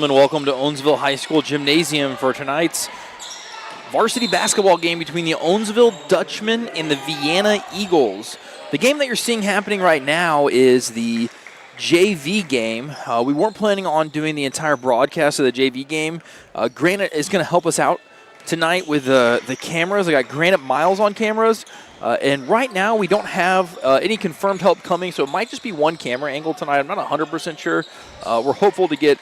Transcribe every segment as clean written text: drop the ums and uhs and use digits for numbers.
And welcome to Owensville High School Gymnasium for tonight's varsity basketball game between the Owensville Dutchmen and the Vienna Eagles. The game that you're seeing happening right now is the JV game. We weren't planning on doing the entire broadcast of the JV game. Granite is going to help us out tonight with the cameras. I got Granite Miles on cameras. And right now we don't have any confirmed help coming, so it might just be one camera angle tonight. I'm not 100% sure. We're hopeful to get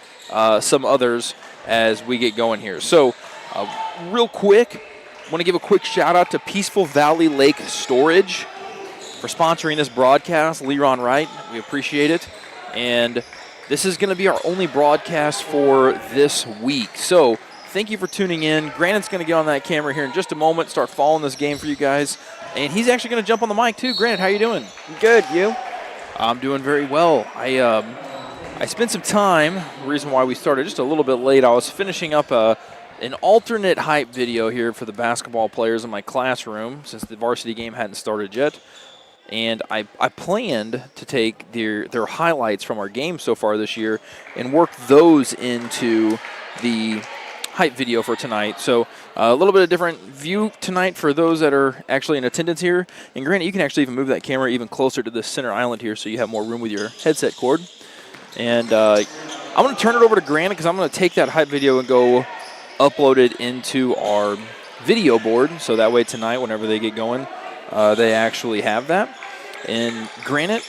some others as we get going here. So real quick, I want to give a quick shout out to Peaceful Valley Lake Storage for sponsoring this broadcast. Leron Wright, we appreciate it. And this is going to be our only broadcast for this week. So thank you for tuning in. Granite's going to get on that camera here in just a moment, start following this game for you guys. And he's actually going to jump on the mic too. Granite, how you doing? Good, you? I'm doing very well. I spent some time, the reason why we started just a little bit late, I was finishing up an alternate hype video here for the basketball players in my classroom since the varsity game hadn't started yet. And I planned to take their highlights from our game so far this year and work those into the hype video for tonight. So a little bit of different view tonight for those that are actually in attendance here. And granted, you can actually even move that camera even closer to the center island here so you have more room with your headset cord. And I'm going to turn it over to Granite because I'm going to take that hype video and go upload it into our video board. So that way tonight, whenever they get going, they actually have that. And Granite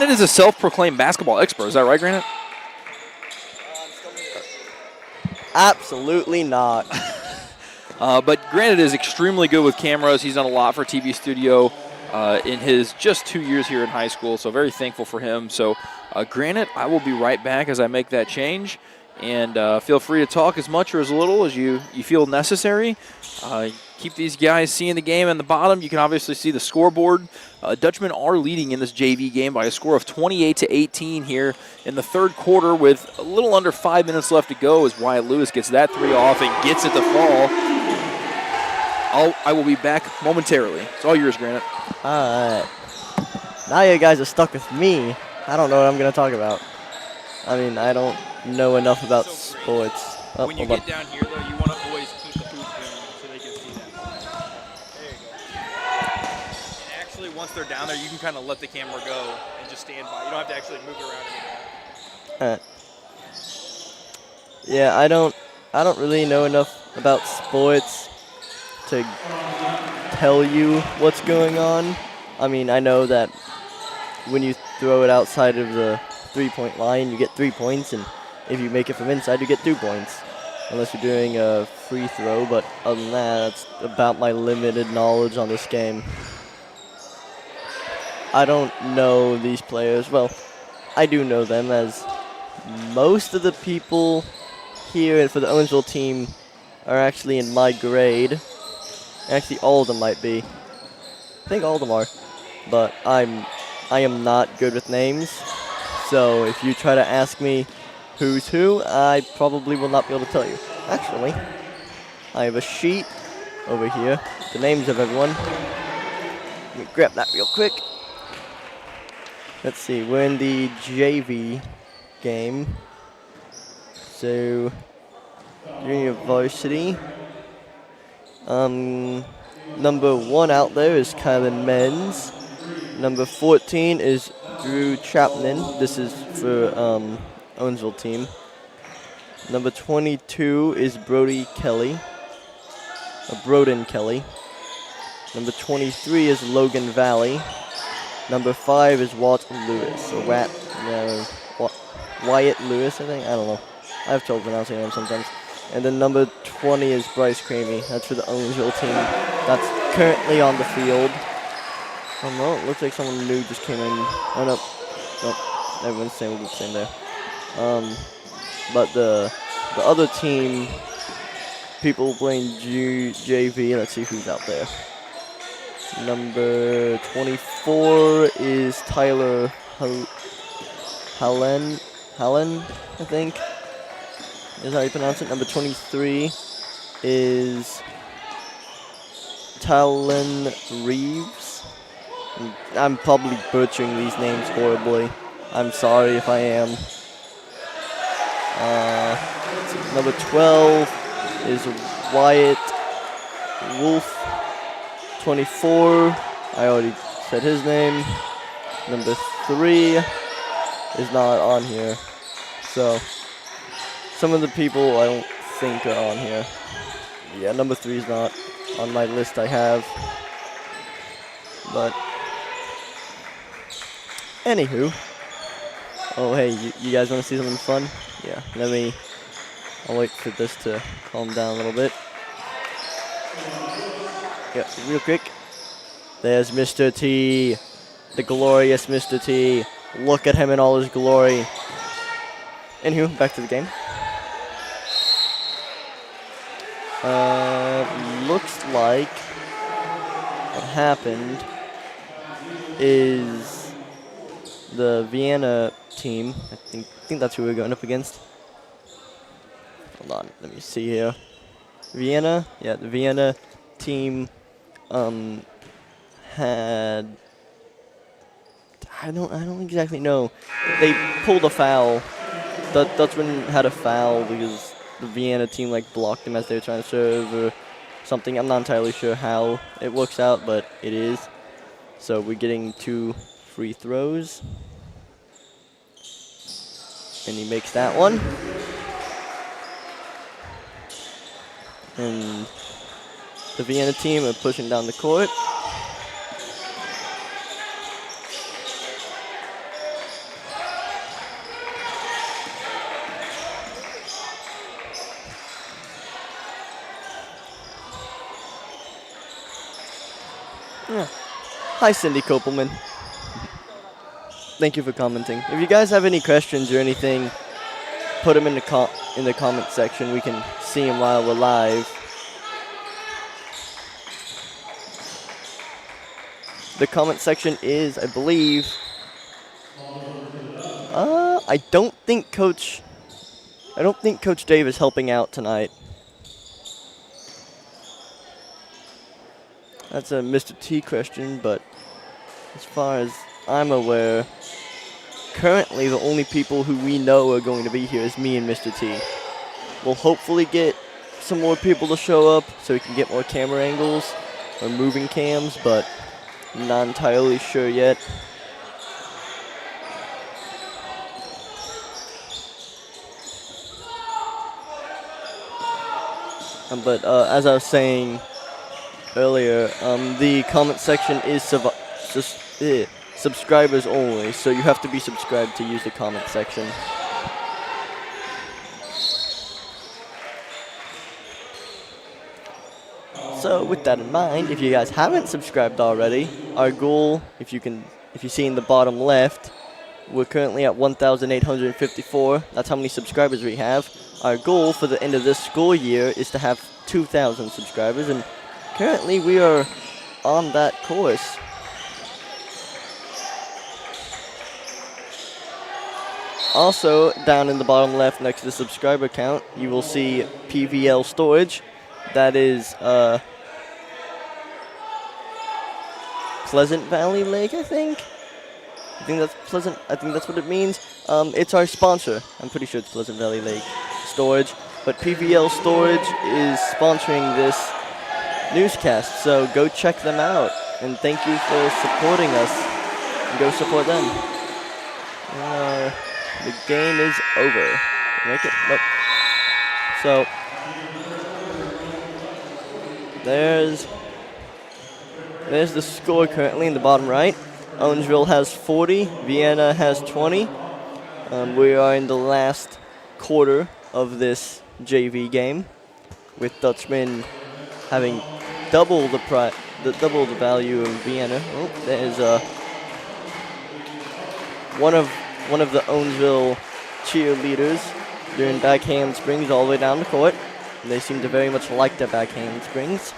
is a self-proclaimed basketball expert. Is that right, Granite? Absolutely not. But Granite is extremely good with cameras. He's done a lot for TV Studio in his just 2 years here in high school, so very thankful for him. So, Granite, I will be right back as I make that change. And feel free to talk as much or as little as you feel necessary. Keep these guys seeing the game in the bottom. You can obviously see the scoreboard. Dutchmen are leading in this JV game by a score of 28-18 here in the third quarter with a little under 5 minutes left to go as Wyatt Lewis gets that three off and gets it to fall. I will be back momentarily. It's all yours, Granite. All right. Now you guys are stuck with me. I don't know what I'm going to talk about. I mean, I don't know enough about sports. When you get down here, though, you want to always keep the hoop going so they can see that. There you go. And actually, once they're down there, you can kind of let the camera go and just stand by. You don't have to actually move it around anymore. Yeah, I don't really know enough about sports to tell you what's going on. I mean, I know that when you throw it outside of the three-point line, you get 3 points, and if you make it from inside, you get 2 points. Unless you're doing a free throw, but other than that, that's about my limited knowledge on this game. I don't know these players. Well, I do know them, as most of the people here for the Owensville team are actually in my grade. Actually, all of them might be. I think all of them are. But I am not good with names. So if you try to ask me who's who, I probably will not be able to tell you. Actually, I have a sheet over here, the names of everyone. Let me grab that real quick. Let's see, we're in the JV game. So, junior varsity. Number 1 out there is Kylan Menz. Number 14 is Drew Chapman. This is for Owensville team. Number 22 is Broden Kelly. Number 23 is Logan Valley. Number 5 is Wyatt Lewis. Wyatt Lewis, I think. I don't know. I have trouble pronouncing them sometimes. And then number 20 is Bryce Cramey. That's for the Owensville team. That's currently on the field. Oh no, it looks like someone new just came in. Oh no. Nope. Everyone's same there. But the other team, people playing JV, let's see who's out there. Number 24 is Tyler Hallen, I think, is how you pronounce it. Number 23 is Talon Reeves. I'm probably butchering these names horribly. I'm sorry if I am. Number 12 is Wyatt Wolf. 24, I already said his name. Number 3 is not on here. So, some of the people I don't think are on here. Yeah, number 3 is not on my list I have. But, anywho. Oh, hey, you guys want to see something fun? Yeah, I'll wait for this to calm down a little bit. Yeah, real quick. There's Mr. T, the glorious Mr. T. Look at him in all his glory. Anywho, back to the game. Looks like what happened is the Vienna team, I think that's who we're going up against. Hold on, let me see here. Vienna, yeah, the Vienna team had, I don't exactly know. They pulled a foul. The Dutchman had a foul because the Vienna team like blocked him as they were trying to serve or something. I'm not entirely sure how it works out, but it is. So we're getting 2 free throws. And he makes that one. And the Vienna team are pushing down the court. Yeah. Hi, Cindy Kopelman. Thank you for commenting. If you guys have any questions or anything, put them in the comment section. We can see them while we're live. The comment section is, I believe, I don't think Coach Dave is helping out tonight. That's a Mr. T question, but as far as I'm aware, currently the only people who we know are going to be here is me and Mr. T. We'll hopefully get some more people to show up so we can get more camera angles or moving cams, but I'm not entirely sure yet. But as I was saying earlier, the comment section is subscribers only, so you have to be subscribed to use the comment section. So with that in mind, if you guys haven't subscribed already, our goal, if you see in the bottom left, we're currently at 1,854. That's how many subscribers we have. Our goal for the end of this school year is to have 2,000 subscribers, and currently we are on that course. Also, down in the bottom left next to the subscriber count, you will see PVL storage. That is Pleasant Valley Lake, I think that's what it means. It's our sponsor. I'm pretty sure it's Pleasant Valley Lake Storage. But PVL Storage is sponsoring this newscast, so go check them out. And thank you for supporting us. And go support them. The game is over. Make it? Nope. So, there's the score currently in the bottom right. Owensville has 40, Vienna has 20. We are in the last quarter of this JV game, with Dutchmen having double the value of Vienna. Oh, there's one of the Owensville cheerleaders doing back handsprings all the way down the court. They seem to very much like their back handsprings.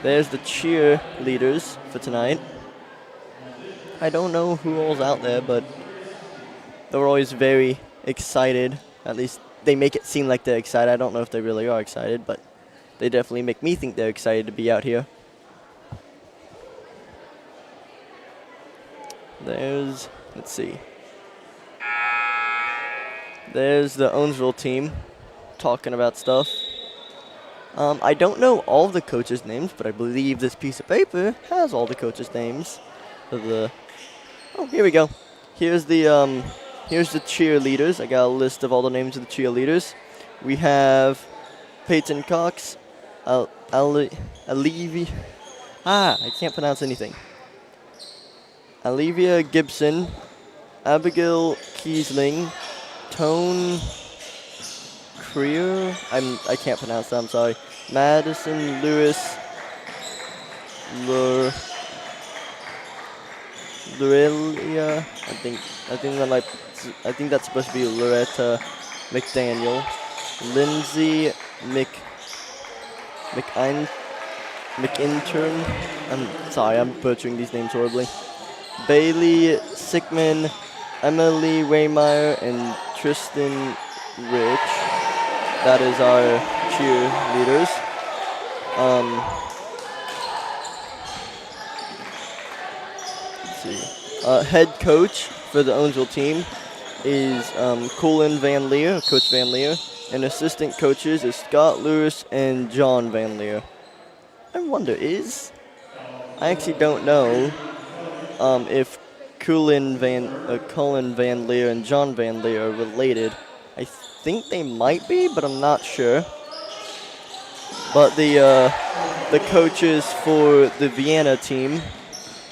There's the cheerleaders for tonight. I don't know who all's out there, but they're always very excited. At least they make it seem like they're excited. I don't know if they really are excited, but they definitely make me think they're excited to be out here. There's, let's see. There's the Owensville team talking about stuff. I don't know all the coaches' names, but I believe this piece of paper has all the coaches' names. Oh, here we go. Here's the cheerleaders. I got a list of all the names of the cheerleaders. We have Peyton Cox, Alevia. I can't pronounce anything. Alevia Gibson, Abigail Kiesling, Tone Creer. I can't pronounce that. I'm sorry. Madison Lewis, Lorelia. I think that's supposed to be Loretta McDaniel. Lindsay McIntern. I'm sorry, I'm butchering these names horribly. Bailey Sickman, Emily Waymeyer, and Tristan Rich. That is our cheerleaders. Let's see. Head coach for the Owensville team is Colin Van Leer, Coach Van Leer, and assistant coaches is Scott Lewis and John Van Leer. I wonder, I actually don't know if Colin Van Leer and John Van Leer are related. I think they might be, but I'm not sure. But the coaches for the Vienna team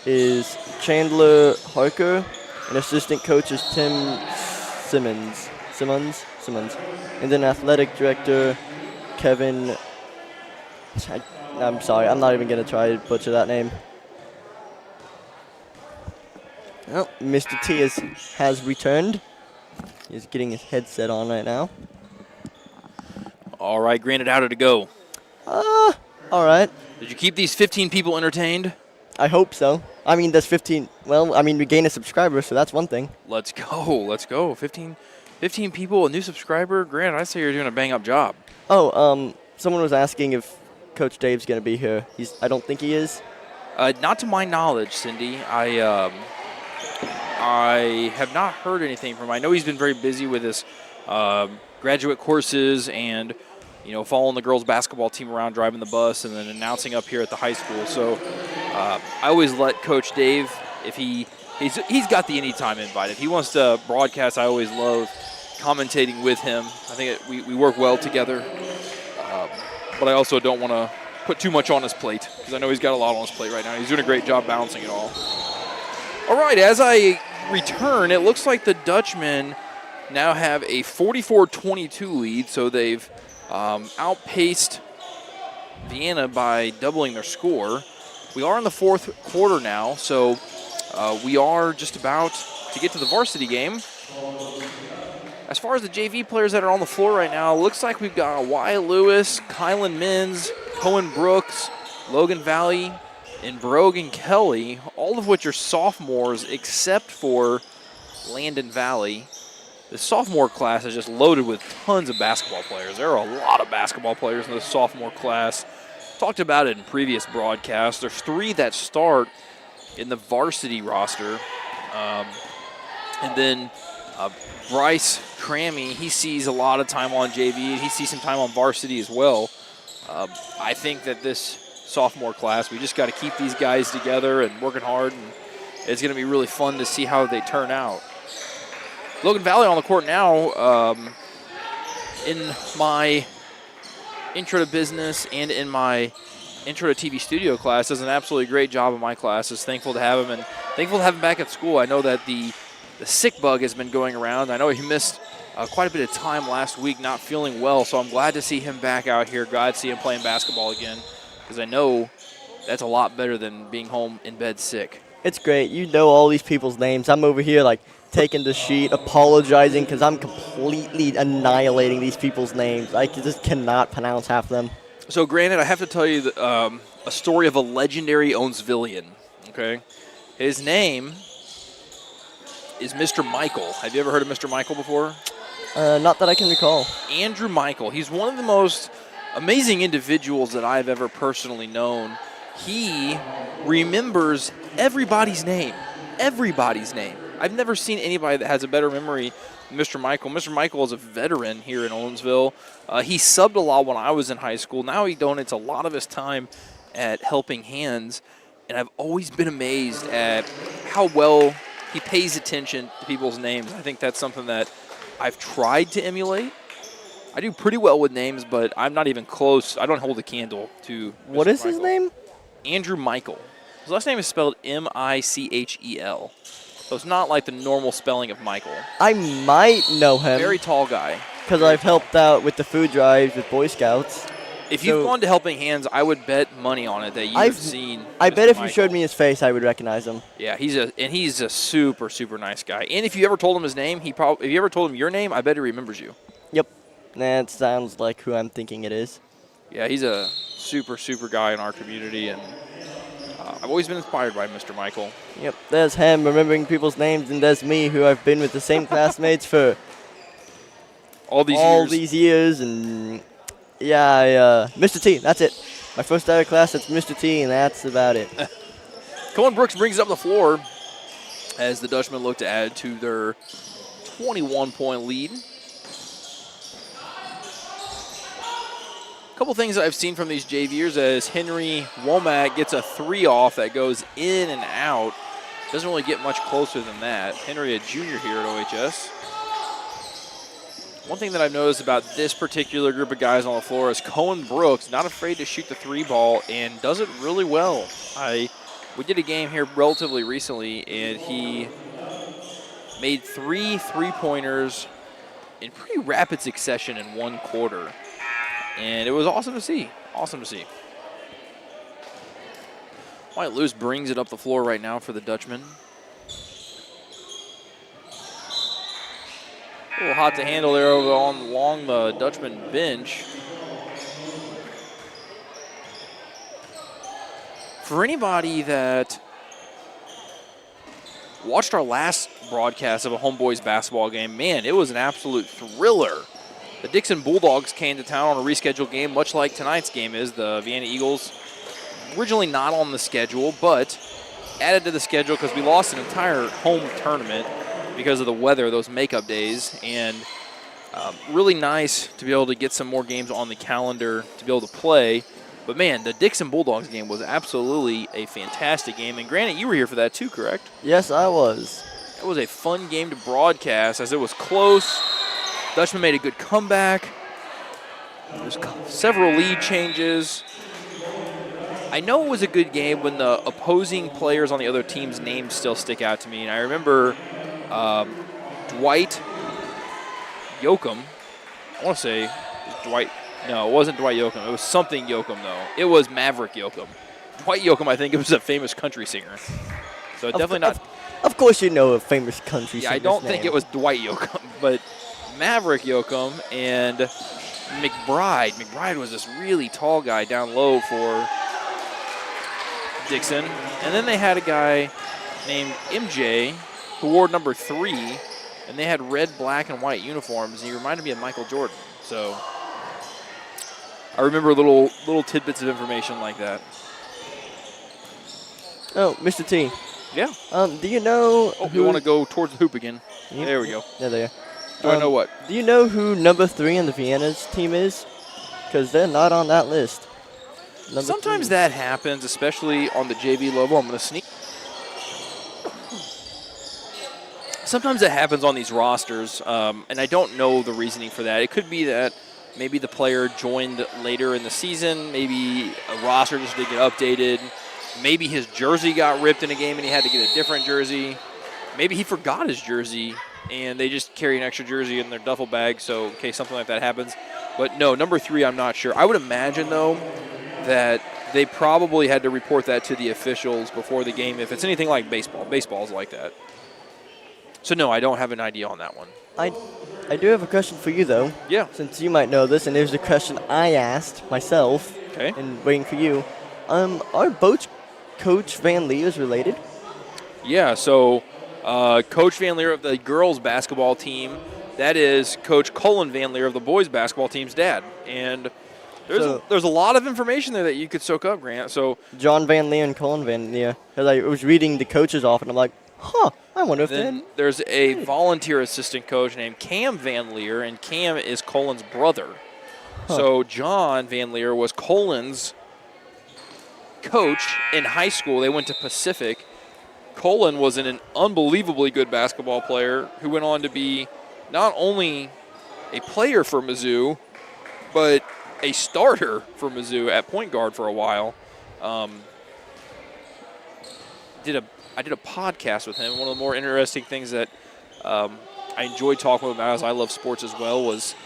is Chandler Harker, and assistant coach is Tim Simmons, and then athletic director Kevin. I'm sorry, I'm not even gonna try to butcher that name. Oh, Mr. T has returned. He's getting his headset on right now. All right, Granted, how did it go? All right. Did you keep these 15 people entertained? I hope so. I mean, there's 15. Well, I mean, we gained a subscriber, so that's one thing. Let's go. 15 people, a new subscriber. Grant, I say you're doing a bang-up job. Oh, someone was asking if Coach Dave's going to be here. I don't think he is. Not to my knowledge, Cindy. I have not heard anything from him. I know he's been very busy with his graduate courses and, following the girls' basketball team around, driving the bus, and then announcing up here at the high school. So I always let Coach Dave, if he's got the anytime invite. If he wants to broadcast, I always love commentating with him. I think we work well together. But I also don't want to put too much on his plate because I know he's got a lot on his plate right now. He's doing a great job balancing it all. All right, as I return, it looks like the Dutchmen now have a 44-22 lead, so they've outpaced Vienna by doubling their score. We are in the fourth quarter now, so we are just about to get to the varsity game. As far as the JV players that are on the floor right now, it looks like we've got Wyatt Lewis, Kylan Mins, Cohen Brooks, Logan Valley, and Brogan Kelly, all of which are sophomores except for Landon Valley. The sophomore class is just loaded with tons of basketball players. There are a lot of basketball players in the sophomore class. Talked about it in previous broadcasts. There's 3 that start in the varsity roster. And then Bryce Crammy, he sees a lot of time on JV. He sees some time on varsity as well. I think that this sophomore class, we just got to keep these guys together and working hard, and it's going to be really fun to see how they turn out. Logan Valley on the court now. In my intro to business and in my intro to TV studio class, does an absolutely great job in my classes. Thankful to have him, and thankful to have him back at school. I know that the sick bug has been going around. I know he missed quite a bit of time last week not feeling well, so I'm glad to see him back out here. Glad to see him playing basketball again, because I know that's a lot better than being home in bed sick. It's great. You know all these people's names. I'm over here taking the sheet, apologizing because I'm completely annihilating these people's names. I just cannot pronounce half of them. So, granted, I have to tell you a story of a legendary Owensvillian, okay? His name is Mr. Michael. Have you ever heard of Mr. Michael before? Not that I can recall. Andrew Michael. He's one of the most amazing individuals that I've ever personally known. He remembers everybody's name. Everybody's name. I've never seen anybody that has a better memory Mr. Michael. Mr. Michael is a veteran here in Owensville. He subbed a lot when I was in high school. Now he donates a lot of his time at Helping Hands, and I've always been amazed at how well he pays attention to people's names. I think that's something that I've tried to emulate. I do pretty well with names, but I'm not even close. I don't hold a candle to Mr. What is his Michael. name? Andrew Michael. His last name is spelled M-I-C-H-E-L. So it's not like the normal spelling of Michael. I might know him. Very tall guy. Because I've helped out with the food drives with Boy Scouts. If you've gone to Helping Hands, I would bet money on it that you've seen. I bet if Michael. you showed me his face, I would recognize him. Yeah, he's a super, super nice guy. And if you ever told him his name, if you ever told him your name, I bet he remembers you. Yep. That sounds like who I'm thinking it is. Yeah, he's a super, super guy in our community, and I've always been inspired by Mr. Michael. Yep, there's him remembering people's names, and there's me, who I've been with the same classmates for all these years. And yeah, Mr. T, that's it. My first day of class, that's Mr. T, and that's about it. Cohen Brooks brings up the floor as the Dutchmen look to add to their 21-point lead. A couple things I've seen from these JVers as Henry Womack gets a 3 off that goes in and out. Doesn't really get much closer than that. Henry, a junior here at OHS. One thing that I've noticed about this particular group of guys on the floor is Cohen Brooks, not afraid to shoot the 3 ball and does it really well. We did a game here relatively recently, and he made 3 3-pointers in pretty rapid succession in 1 quarter. And it was awesome to see. Awesome to see. Wyatt Lewis brings it up the floor right now for the Dutchmen. A little hot to handle there along the Dutchman bench. For anybody that watched our last broadcast of a Homeboys basketball game, man, it was an absolute thriller. The Dixon Bulldogs came to town on a rescheduled game, much like tonight's game is. The Vienna Eagles, originally not on the schedule, but added to the schedule because we lost an entire home tournament because of the weather, those makeup days. And really nice to be able to get some more games on the calendar to be able to play. But, man, the Dixon Bulldogs game was absolutely a fantastic game. And, granted, you were here for that too, correct? Yes, I was. It was a fun game to broadcast as it was close. Dutchman made a good comeback. There's several lead changes. I know it was a good game when the opposing players on the other team's names still stick out to me. And I remember Dwight Yoakum. I want to say it was Dwight. No, it wasn't Dwight Yoakum. It was something Yoakum, though. It was Maverick Yoakum. Dwight Yoakum, I think it was a famous country singer. So definitely not. Of course you know a famous country singer. Yeah, I don't think it was Dwight Yoakum, but Maverick Yoakum and McBride. McBride was this really tall guy down low for Dixon. And then they had a guy named MJ who wore number 3, and they had red, black, and white uniforms, and he reminded me of Michael Jordan. So I remember little tidbits of information like that. Oh, Mr. T. Yeah. Do you know? Oh, you want to go towards the hoop again? Yeah. There we go. Yeah, there. Do I know what? Do you know who number 3 on the Vienna's team is? Because they're not on that list. Sometimes that happens, especially on the JV level. I'm going to sneak. Sometimes that happens on these rosters, and I don't know the reasoning for that. It could be that maybe the player joined later in the season. Maybe a roster just didn't get updated. Maybe his jersey got ripped in a game and he had to get a different jersey. Maybe he forgot his jersey and they just carry an extra jersey in their duffel bag, so in case something like that happens. But no, number 3, I'm not sure. I would imagine, though, that they probably had to report that to the officials before the game if it's anything like baseball. Baseball's like that. So, no, I don't have an idea on that one. I do have a question for you, though. Yeah. Since you might know this, and there's a question I asked myself and waiting for you. Are both Coach Van Leers related? Yeah, so Coach Van Leer of the girls' basketball team, that is Coach Cullen Van Leer of the boys' basketball team's dad. And there's a lot of information there that you could soak up, Grant. So John Van Leer and Cullen Van Leer. Because I was reading the coaches off, and I'm like, huh, I wonder if Then there's a volunteer assistant coach named Cam Van Leer, and Cam is Colin's brother. Huh. So John Van Leer was Colin's coach in high school. They went to Pacific. Colin was an unbelievably good basketball player who went on to be not only a player for Mizzou, but a starter for Mizzou at point guard for a while. I did a podcast with him. One of the more interesting things that I enjoyed talking about, as I love sports as well, was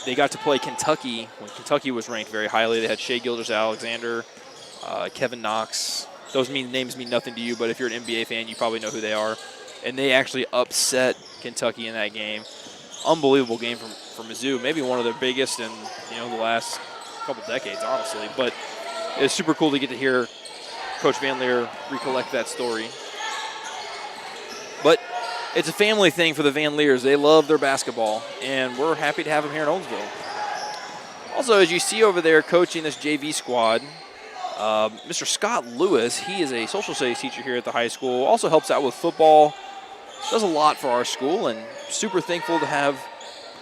they got to play Kentucky when Kentucky was ranked very highly. They had Shea Gilders-Alexander, Kevin Knox. Those names mean nothing to you, but if you're an NBA fan, you probably know who they are. And they actually upset Kentucky in that game. Unbelievable game for Mizzou. Maybe one of their biggest in the last couple decades, honestly. But it's super cool to get to hear Coach Van Leer recollect that story. But it's a family thing for the Van Leers. They love their basketball, and we're happy to have them here in Owensville. Also, as you see over there coaching this JV squad, Mr. Scott Lewis, he is a social studies teacher here at the high school, also helps out with football, does a lot for our school, and super thankful to have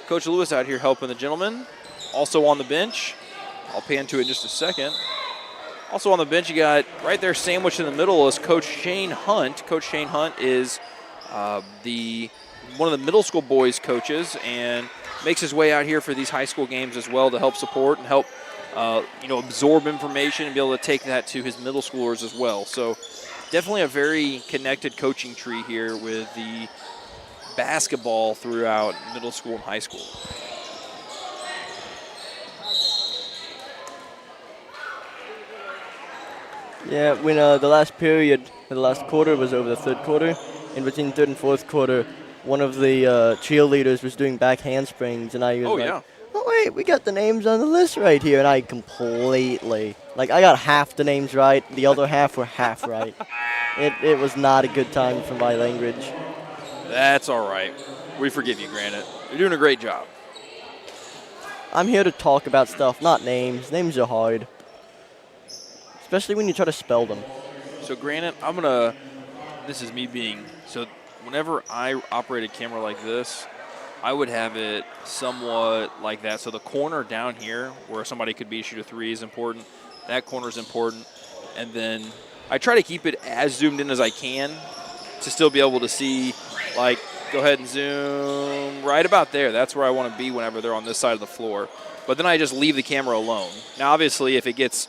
Coach Lewis out here helping the gentlemen. Also on the bench, I'll pan to it in just a second. Also on the bench, you got right there sandwiched in the middle is Coach Shane Hunt. Coach Shane Hunt is one of the middle school boys coaches and makes his way out here for these high school games as well to help support and help absorb information and be able to take that to his middle schoolers as well. So definitely a very connected coaching tree here with the basketball throughout middle school and high school. Yeah, when the last period, the last quarter was over the third quarter, in between third and fourth quarter, one of the cheerleaders was doing back handsprings, and I was oh wait, we got the names on the list right here, and I completely, I got half the names right, the other half were half right. It was not a good time for my language. That's all right. We forgive you, Granite. You're doing a great job. I'm here to talk about stuff, not names. Names are hard, especially when you try to spell them. So, Granite, this is me so whenever I operate a camera like this, I would have it somewhat like that. So the corner down here where somebody could be shoot a three is important. That corner is important. And then I try to keep it as zoomed in as I can to still be able to see, go ahead and zoom right about there. That's where I want to be whenever they're on this side of the floor. But then I just leave the camera alone. Now, obviously, if it gets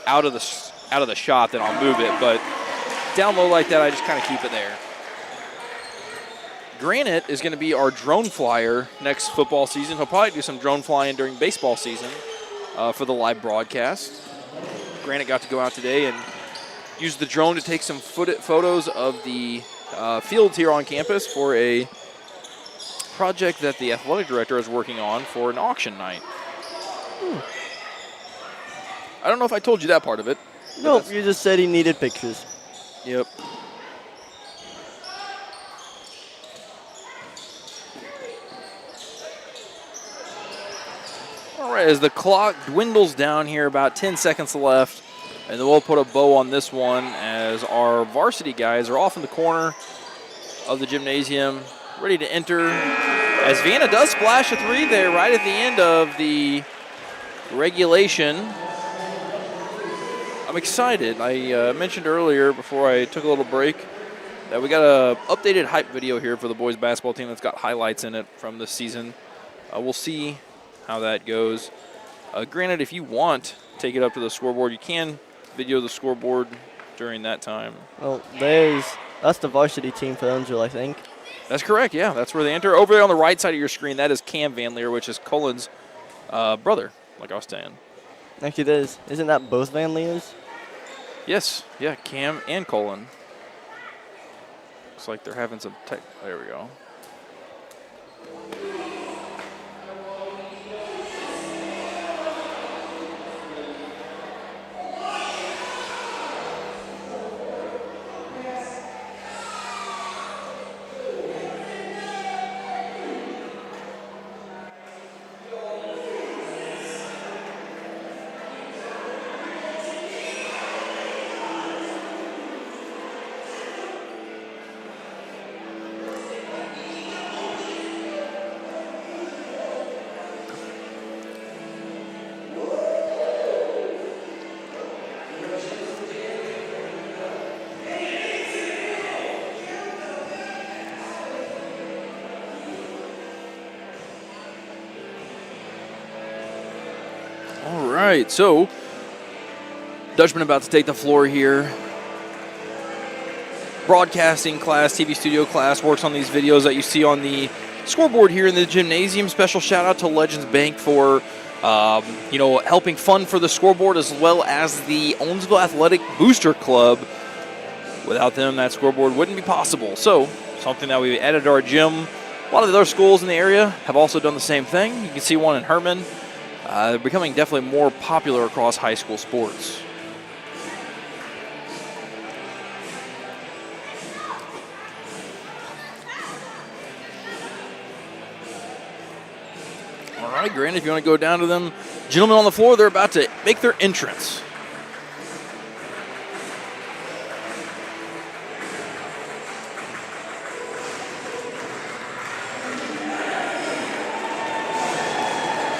out of the shot, then I'll move it. But down low like that, I just kind of keep it there. Granite is going to be our drone flyer next football season. He'll probably do some drone flying during baseball season for the live broadcast. Granite got to go out today and use the drone to take some photos of the fields here on campus for a project that the athletic director is working on for an auction night. I don't know if I told you that part of it. Nope, you just said he needed pictures. Yep. All right, as the clock dwindles down here, about 10 seconds left, and then we'll put a bow on this one as our varsity guys are off in the corner of the gymnasium, ready to enter. As Vienna does splash a three there right at the end of the regulation. I'm excited. I mentioned earlier before I took a little break that we got a updated hype video here for the boys basketball team that's got highlights in it from this season. We'll see how that goes. Granted, if you want, take it up to the scoreboard. You can video the scoreboard during that time. Well, that's the varsity team for Owensville, I think. That's correct, yeah. That's where they enter. Over there on the right side of your screen, that is Cam Van Leer, which is Colin's brother, like I was saying. Actually, isn't that both Van Leers? Yes, yeah, Cam and Colin. Looks like they're having some tech. There we go. All right, so Dutchman about to take the floor here. Broadcasting class, TV studio class, works on these videos that you see on the scoreboard here in the gymnasium. Special shout out to Legends Bank for helping fund for the scoreboard, as well as the Owensville Athletic Booster Club. Without them, that scoreboard wouldn't be possible. So, something that we added to our gym. A lot of the other schools in the area have also done the same thing. You can see one in Herman. They're becoming definitely more popular across high school sports. All right, Grant, if you want to go down to them, gentlemen on the floor, they're about to make their entrance.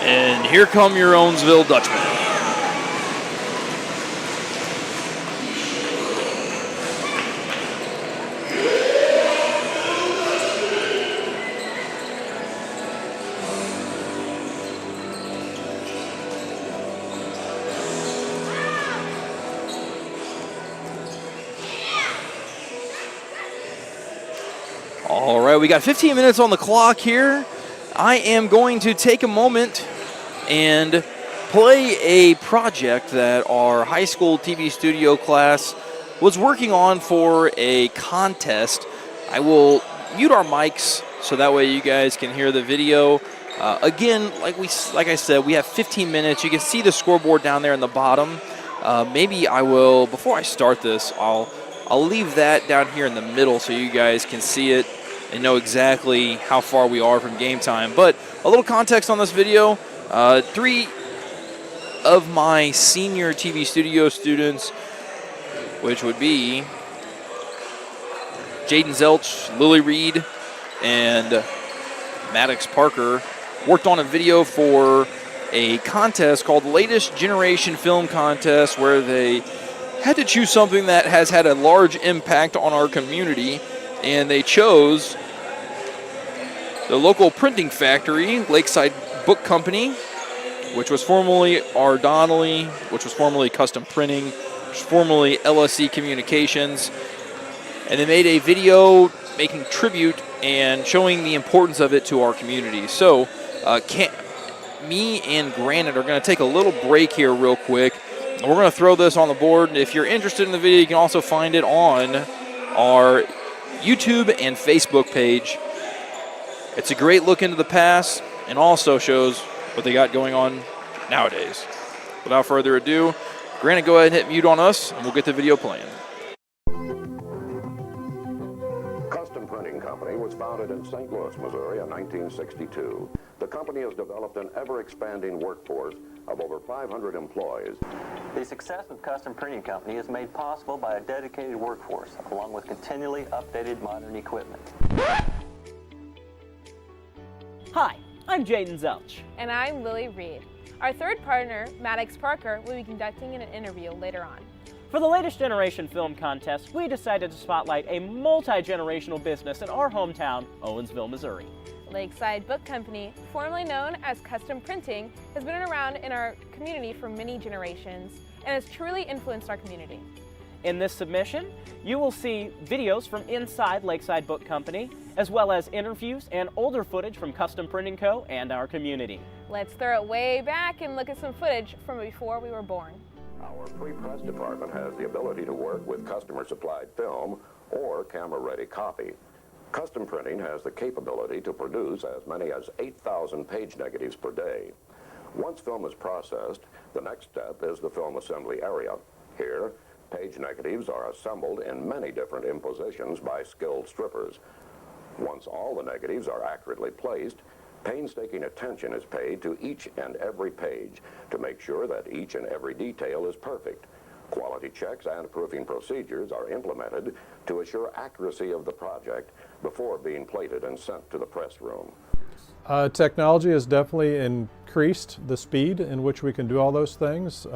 And here come your Owensville Dutchmen. All right, we got 15 minutes on the clock here. I am going to take a moment and play a project that our high school TV studio class was working on for a contest. I will mute our mics so that way you guys can hear the video. Again, like I said, we have 15 minutes. You can see the scoreboard down there in the bottom. Maybe I will, before I start this, I'll leave that down here in the middle so you guys can see it and know exactly how far we are from game time. But a little context on this video. 3 of my senior TV studio students, which would be Jaden Zelch, Lily Reed, and Maddox Parker, worked on a video for a contest called the Latest Generation Film Contest, where they had to choose something that has had a large impact on our community, and they chose the local printing factory, Lakeside Book Company, which was formerly R. Donnelly, which was formerly Custom Printing, which was formerly LSC Communications. And they made a video making tribute and showing the importance of it to our community. So me and Granite are going to take a little break here real quick. And we're going to throw this on the board. And if you're interested in the video, you can also find it on our YouTube and Facebook page. It's a great look into the past and also shows what they got going on nowadays. Without further ado, Granite, go ahead and hit mute on us, and we'll get the video playing. Custom Printing Company was founded in St. Louis, Missouri in 1962. The company has developed an ever-expanding workforce of over 500 employees. The success of Custom Printing Company is made possible by a dedicated workforce, along with continually updated modern equipment. Hi, I'm Jaden Zelch. And I'm Lily Reed. Our third partner, Maddox Parker, will be conducting an interview later on. For the Latest Generation Film Contest, we decided to spotlight a multi-generational business in our hometown, Owensville, Missouri. Lakeside Book Company, formerly known as Custom Printing, has been around in our community for many generations and has truly influenced our community. In this submission, you will see videos from inside Lakeside Book Company, as well as interviews and older footage from Custom Printing Co. and our community. Let's throw it way back and look at some footage from before we were born. Our pre-press department has the ability to work with customer-supplied film or camera-ready copy. Custom Printing has the capability to produce as many as 8,000 page negatives per day. Once film is processed, the next step is the film assembly area. Here, page negatives are assembled in many different impositions by skilled strippers. Once all the negatives are accurately placed, painstaking attention is paid to each and every page to make sure that each and every detail is perfect. Quality checks and proofing procedures are implemented to assure accuracy of the project before being plated and sent to the press room. Technology has definitely increased the speed in which we can do all those things.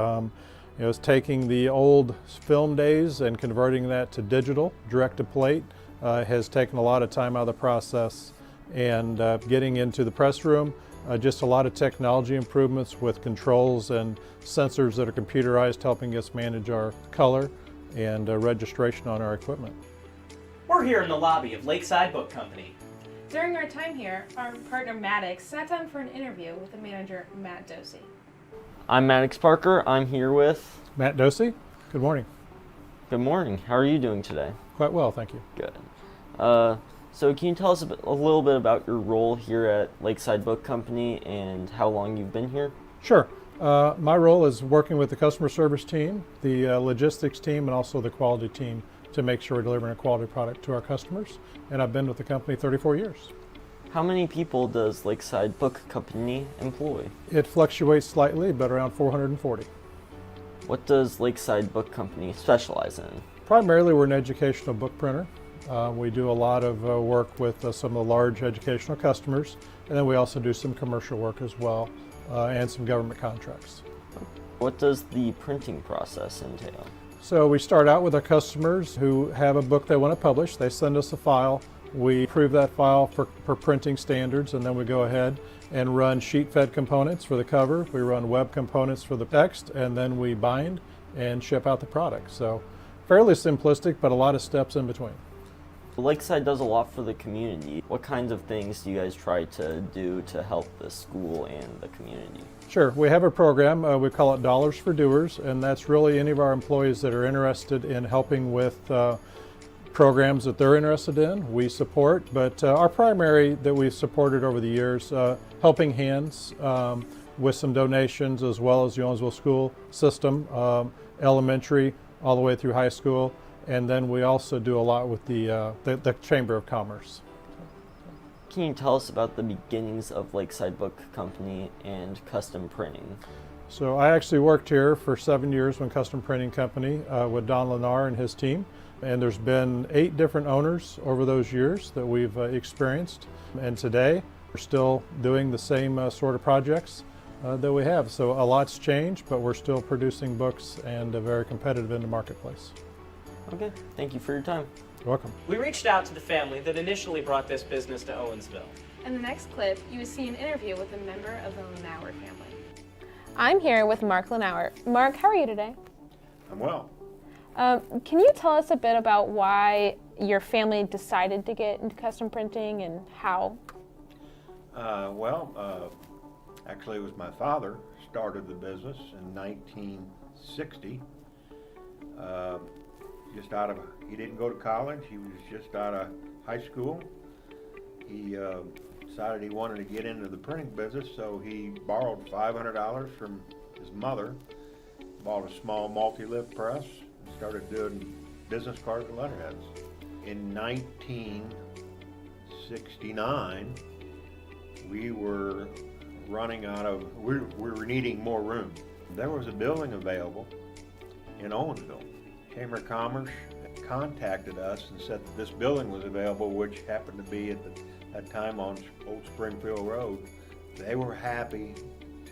It's taking the old film days and converting that to digital, direct to plate, has taken a lot of time out of the process. and getting into the press room. Just a lot of technology improvements with controls and sensors that are computerized, helping us manage our color and registration on our equipment. We're here in the lobby of Lakeside Book Company. During our time here, our partner Maddox sat down for an interview with the manager, Matt Dosey. I'm Maddox Parker. I'm here with... Matt Dosey, good morning. Good morning. How are you doing today? Quite well, thank you. Good. So can you tell us a little bit about your role here at Lakeside Book Company and how long you've been here? Sure. My role is working with the customer service team, the logistics team, and also the quality team to make sure we're delivering a quality product to our customers. And I've been with the company 34 years. How many people does Lakeside Book Company employ? It fluctuates slightly, but around 440. What does Lakeside Book Company specialize in? Primarily, we're an educational book printer. We do a lot of work with some of the large educational customers, and then we also do some commercial work as well, and some government contracts. What does the printing process entail? So we start out with our customers who have a book they want to publish. They send us a file. We approve that file for printing standards, and then we go ahead and run sheet-fed components for the cover. We run web components for the text, and then we bind and ship out the product. So fairly simplistic, but a lot of steps in between. Lakeside does a lot for the community. What kinds of things do you guys try to do to help the school and the community? Sure. We have a program, we call it Dollars for Doers, and that's really any of our employees that are interested in helping with programs that they're interested in, we support. But our primary that we've supported over the years, Helping Hands with some donations, as well as the Owensville school system, elementary all the way through high school. And then we also do a lot with the Chamber of Commerce. Can you tell us about the beginnings of Lakeside Book Company and custom printing? So I actually worked here for 7 years when Custom Printing Company with Don Lennar and his team. And there's been 8 different owners over those years that we've experienced. And today we're still doing the same sort of projects that we have. So a lot's changed, but we're still producing books and very competitive in the marketplace. Okay, thank you for your time. You're welcome. We reached out to the family that initially brought this business to Owensville. In the next clip, you will see an interview with a member of the Lenauer family. I'm here with Mark Lenauer. Mark, how are you today? I'm well. Can you tell us a bit about why your family decided to get into custom printing and how? Actually it was my father started the business in 1960. He didn't go to college, he was just out of high school. He decided he wanted to get into the printing business, so he borrowed $500 from his mother, bought a small multi-lift press, and started doing business cards and letterheads. In 1969, we were needing more room. There was a building available in Owensville. Chamber of Commerce contacted us and said that this building was available, which happened to be at that time on Old Springfield Road. They were happy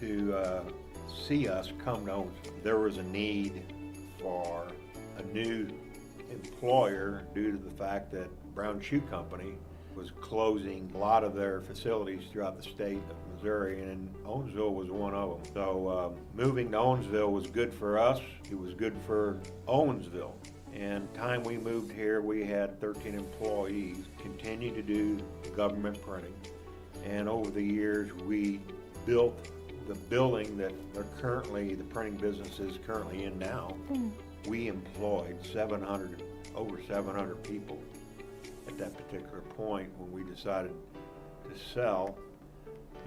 to see us come to Owensville. There was a need for a new employer due to the fact that Brown Shoe Company was closing a lot of their facilities throughout the state of Missouri, and Owensville was one of them. So moving to Owensville was good for us. It was good for Owensville. And time we moved here, we had 13 employees, continued to do government printing. And over the years, we built the building that the printing business is currently in now. We employed over 700 people at that particular point when we decided to sell,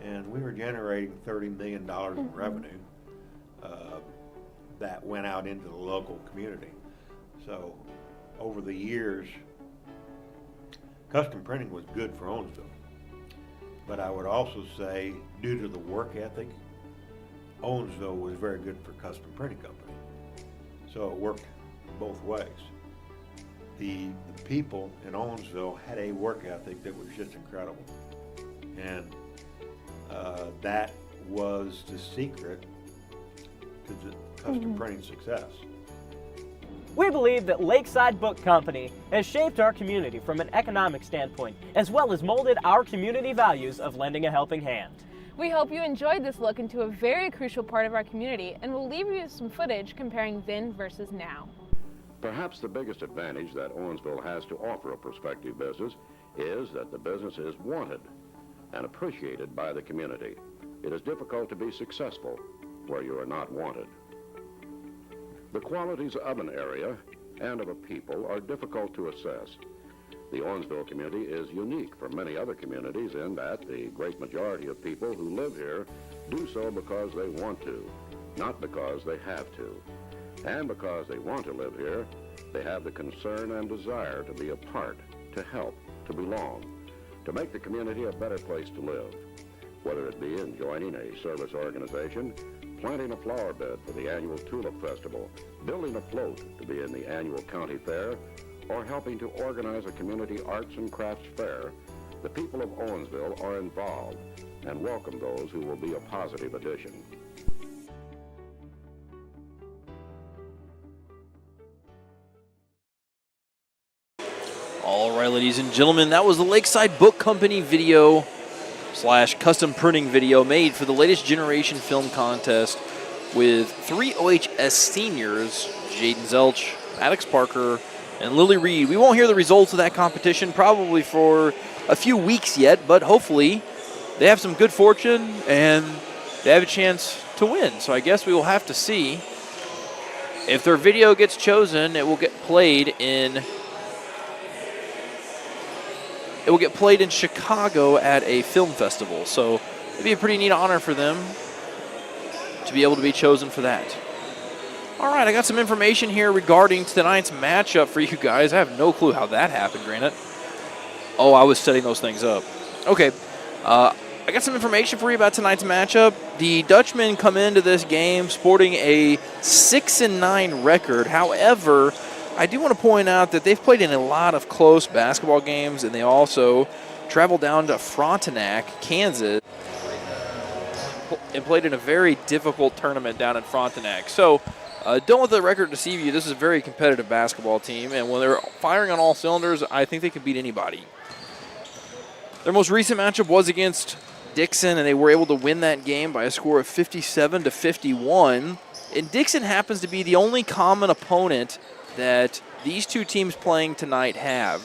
and we were generating $30 million in revenue that went out into the local community. So over the years, custom printing was good for Owensville, but I would also say due to the work ethic, Owensville was very good for Custom Printing Company. So it worked both ways. The people in Owensville had a work ethic that was just incredible. And that was the secret to the custom printing success. We believe that Lakeside Book Company has shaped our community from an economic standpoint, as well as molded our community values of lending a helping hand. We hope you enjoyed this look into a very crucial part of our community, and we'll leave you with some footage comparing then versus now. Perhaps the biggest advantage that Owensville has to offer a prospective business is that the business is wanted and appreciated by the community. It is difficult to be successful where you are not wanted. The qualities of an area and of a people are difficult to assess. The Owensville community is unique from many other communities in that the great majority of people who live here do so because they want to, not because they have to. And because they want to live here, they have the concern and desire to be a part, to help, to belong, to make the community a better place to live. Whether it be in joining a service organization, planting a flower bed for the annual Tulip Festival, building a float to be in the annual county fair, or helping to organize a community arts and crafts fair, the people of Owensville are involved and welcome those who will be a positive addition. All right, ladies and gentlemen, that was the Lakeside Book Company video / custom printing video made for the latest generation film contest with 3 OHS seniors, Jaden Zelch, Maddox Parker, and Lily Reed. We won't hear the results of that competition probably for a few weeks yet, but hopefully they have some good fortune and they have a chance to win. So I guess we will have to see. If their video gets chosen, it will get played in Chicago at a film festival. So it'd be a pretty neat honor for them to be able to be chosen for that. All right, I got some information here regarding tonight's matchup for you guys. I have no clue how that happened, Granite. Oh, I was setting those things up. Okay, I got some information for you about tonight's matchup. The Dutchmen come into this game sporting a 6-9 record. However, I do want to point out that they've played in a lot of close basketball games, and they also traveled down to Frontenac, Kansas, and played in a very difficult tournament down in Frontenac. So don't let the record deceive you. This is a very competitive basketball team, and when they're firing on all cylinders, I think they can beat anybody. Their most recent matchup was against Dixon, and they were able to win that game by a score of 57-51. And Dixon happens to be the only common opponent that these two teams playing tonight have.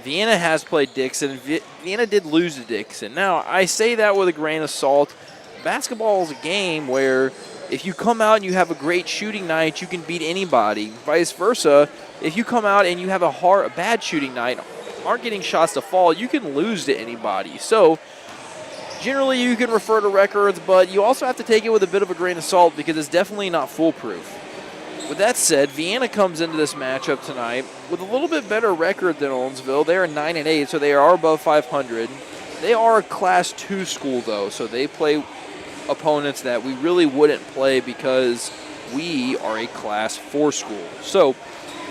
Vienna has played Dixon. Vienna did lose to Dixon. Now, I say that with a grain of salt. Basketball is a game where if you come out and you have a great shooting night, you can beat anybody. Vice versa, if you come out and you have a bad shooting night, aren't getting shots to fall, you can lose to anybody. So generally you can refer to records, but you also have to take it with a bit of a grain of salt because it's definitely not foolproof. With that said, Vienna comes into this matchup tonight with a little bit better record than Owensville. They are 9-8, so they are above 500. They are a Class 2 school, though, so they play opponents that we really wouldn't play because we are a Class 4 school. So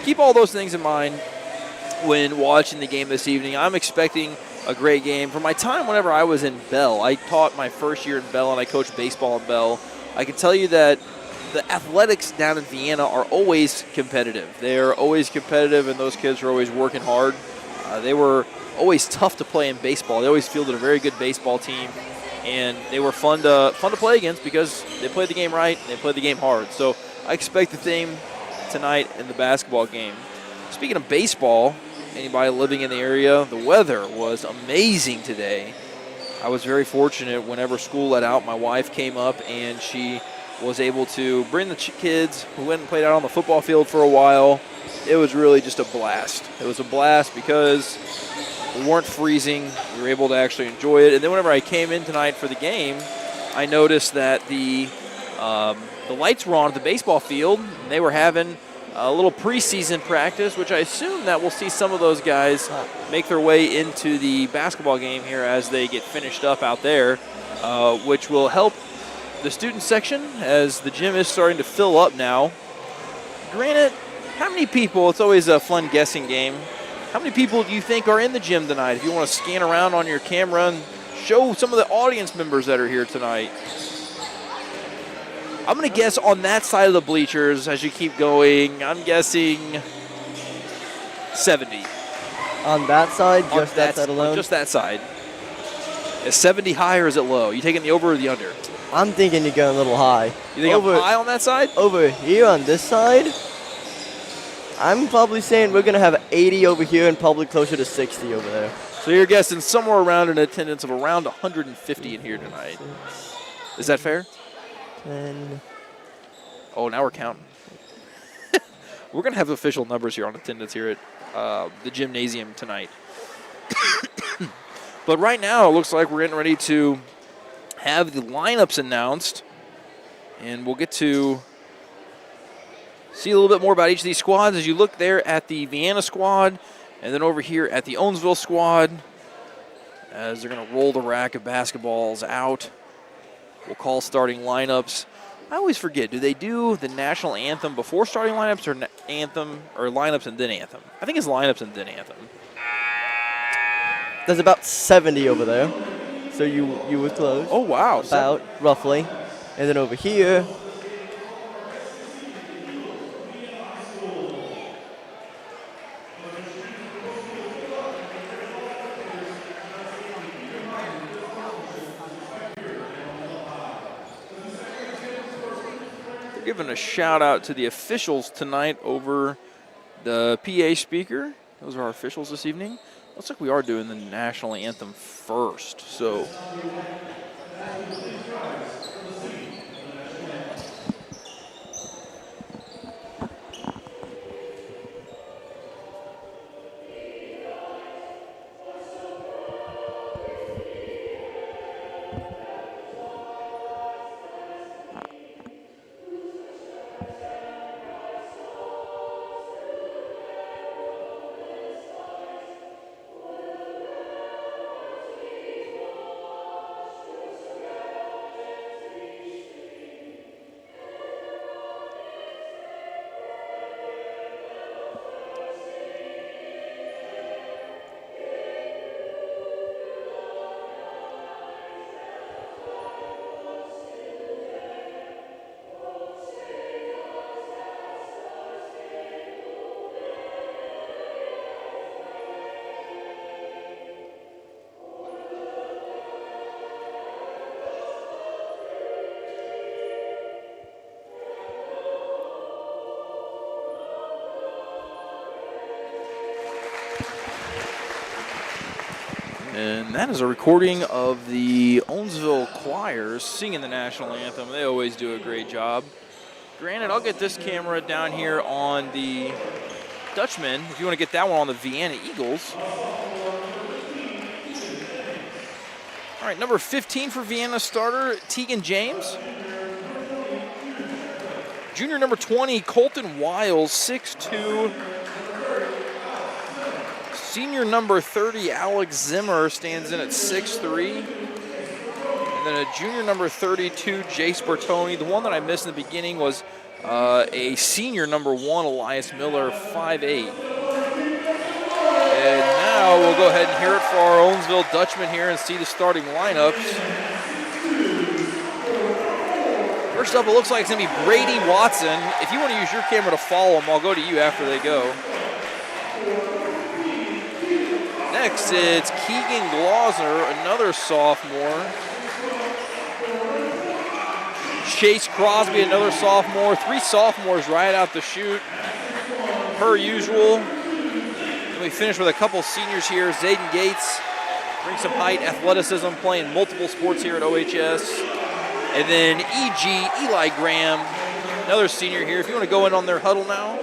keep all those things in mind when watching the game this evening. I'm expecting a great game. From my time whenever I was in Bell, I taught my first year in Bell, and I coached baseball in Bell. I can tell you that the athletics down in Vienna are always competitive. They are always competitive, and those kids are always working hard. They were always tough to play in baseball. They always fielded a very good baseball team, and they were fun to play against because they played the game right and they played the game hard. So I expect the same tonight in the basketball game. Speaking of baseball, anybody living in the area, the weather was amazing today. I was very fortunate whenever school let out. My wife came up and she was able to bring the kids who went and played out on the football field for a while. It was really just a blast. It was a blast because we weren't freezing. We were able to actually enjoy it. And then whenever I came in tonight for the game, I noticed that the lights were on at the baseball field, and they were having a little preseason practice, which I assume that we'll see some of those guys make their way into the basketball game here as they get finished up out there, which will help the student section as the gym is starting to fill up now. Granted, how many people, it's always a fun guessing game, how many people do you think are in the gym tonight? If you want to scan around on your camera and show some of the audience members that are here tonight. I'm going to guess on that side of the bleachers as you keep going, I'm guessing 70. On that side, just that side alone? Just that side. Is 70 high or is it low? You taking the over or the under? I'm thinking you're going a little high. You think I'm high on that side? Over here on this side, I'm probably saying we're going to have 80 over here and probably closer to 60 over there. So you're guessing somewhere around an attendance of around 150 in here tonight. Is that fair? 10. Oh, now we're counting. We're going to have official numbers here on attendance here at the gymnasium tonight. But right now, it looks like we're getting ready to have the lineups announced. And we'll get to see a little bit more about each of these squads as you look there at the Vienna squad and then over here at the Owensville squad as they're going to roll the rack of basketballs out. We'll call starting lineups. I always forget, do they do the national anthem before starting lineups or anthem or lineups and then anthem? I think it's lineups and then anthem. There's about 70 over there. So you were close. Oh, wow. About, roughly. And then over here, giving a shout out to the officials tonight over the PA speaker. Those are our officials this evening. Looks like we are doing the national anthem first. So and that is a recording of the Owensville Choirs singing the national anthem. They always do a great job. Granted, I'll get this camera down here on the Dutchmen if you want to get that one on the Vienna Eagles. All right, number 15 for Vienna starter, Tegan James. Junior number 20, Colton Wiles, 6'2". Senior number 30, Alex Zimmer, stands in at 6'3". And then a junior number 32, Jace Bertoni. The one that I missed in the beginning was a senior number 1, Elias Miller, 5'8". And now we'll go ahead and hear it for our Owensville Dutchmen here and see the starting lineups. First up, it looks like it's going to be Brady Watson. If you want to use your camera to follow them, I'll go to you after they go. Next, it's Keegan Glausner, another sophomore. Chase Crosby, another sophomore. 3 sophomores right out the chute, per usual. And we finish with a couple seniors here. Zayden Gates brings some height, athleticism, playing multiple sports here at OHS. And then E.G. Eli Graham, another senior here. If you want to go in on their huddle now,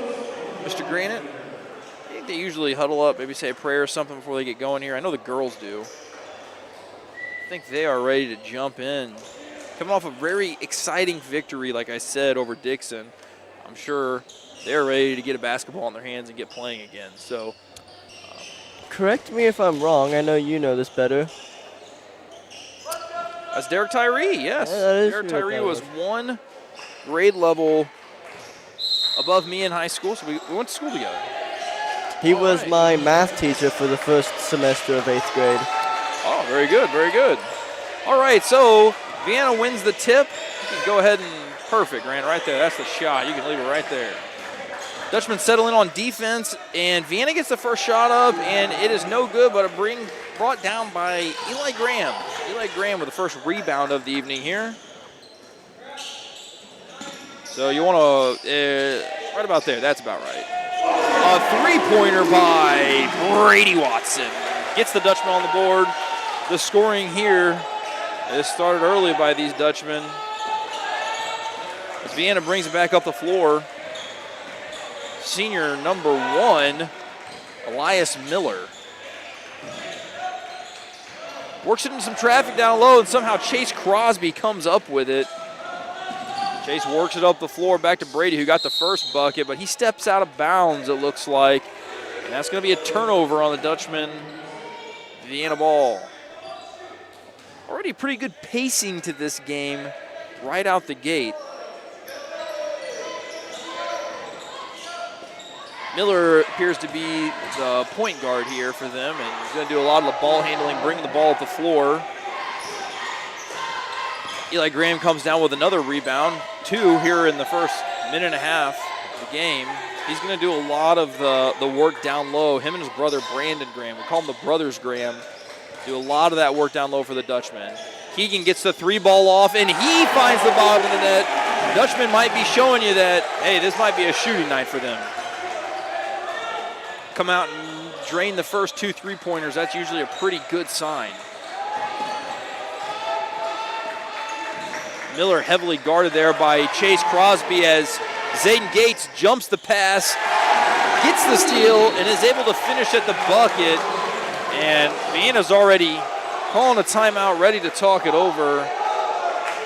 Mr. Granite. They usually huddle up, maybe say a prayer or something before they get going here. I know the girls do. I think they are ready to jump in. Coming off a very exciting victory, like I said, over Dixon. I'm sure they're ready to get a basketball in their hands and get playing again. So, correct me if I'm wrong. I know you know this better. That's Derek Tyree, yes. Yeah, Derek Tyree was 1 grade level above me in high school, so we went to school together. He was my math teacher for the first semester of 8th grade. Oh, very good, very good. All right, so Vienna wins the tip. You can go ahead and Perfect, Grant, right there. That's the shot. You can leave it right there. Dutchmen settle in on defense, and Vienna gets the first shot up, and it is no good, but brought down by Eli Graham. Eli Graham with the first rebound of the evening here. So you want to, right about there, that's about right. A three-pointer by Brady Watson. Gets the Dutchmen on the board. The scoring here is started early by these Dutchmen. As Vienna brings it back up the floor. Senior number 1, Elias Miller. Works it into some traffic down low, and somehow Chase Crosby comes up with it. Chase works it up the floor back to Brady, who got the first bucket, but he steps out of bounds, it looks like. And that's going to be a turnover on the Dutchman Vienna ball. Already pretty good pacing to this game right out the gate. Miller appears to be the point guard here for them, and he's going to do a lot of the ball handling, bringing the ball up the floor. Eli Graham comes down with another rebound, 2 here in the first minute and a half of the game. He's going to do a lot of the work down low. Him and his brother, Brandon Graham, we call them the Brothers Graham, do a lot of that work down low for the Dutchmen. Keegan gets the 3-ball off, and he finds the bottom of the net. Dutchmen might be showing you that, hey, this might be a shooting night for them. Come out and drain the first 2 3-pointers. That's usually a pretty good sign. Miller heavily guarded there by Chase Crosby as Zayden Gates jumps the pass, gets the steal, and is able to finish at the bucket. And Vienna's already calling a timeout, ready to talk it over.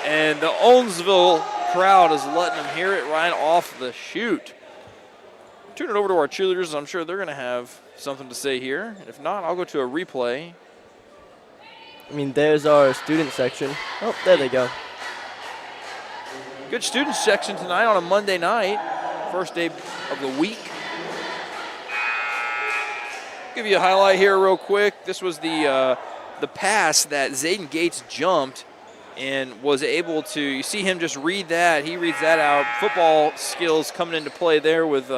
And the Owensville crowd is letting them hear it right off the shoot. Turn it over to our cheerleaders. I'm sure they're going to have something to say here. If not, I'll go to a replay. I mean, there's our student section. Oh, there they go. Good student section tonight on a Monday night. First day of the week. Give you a highlight here real quick. This was the pass that Zayden Gates jumped and was able to, you see him just read that. He reads that out. Football skills coming into play there with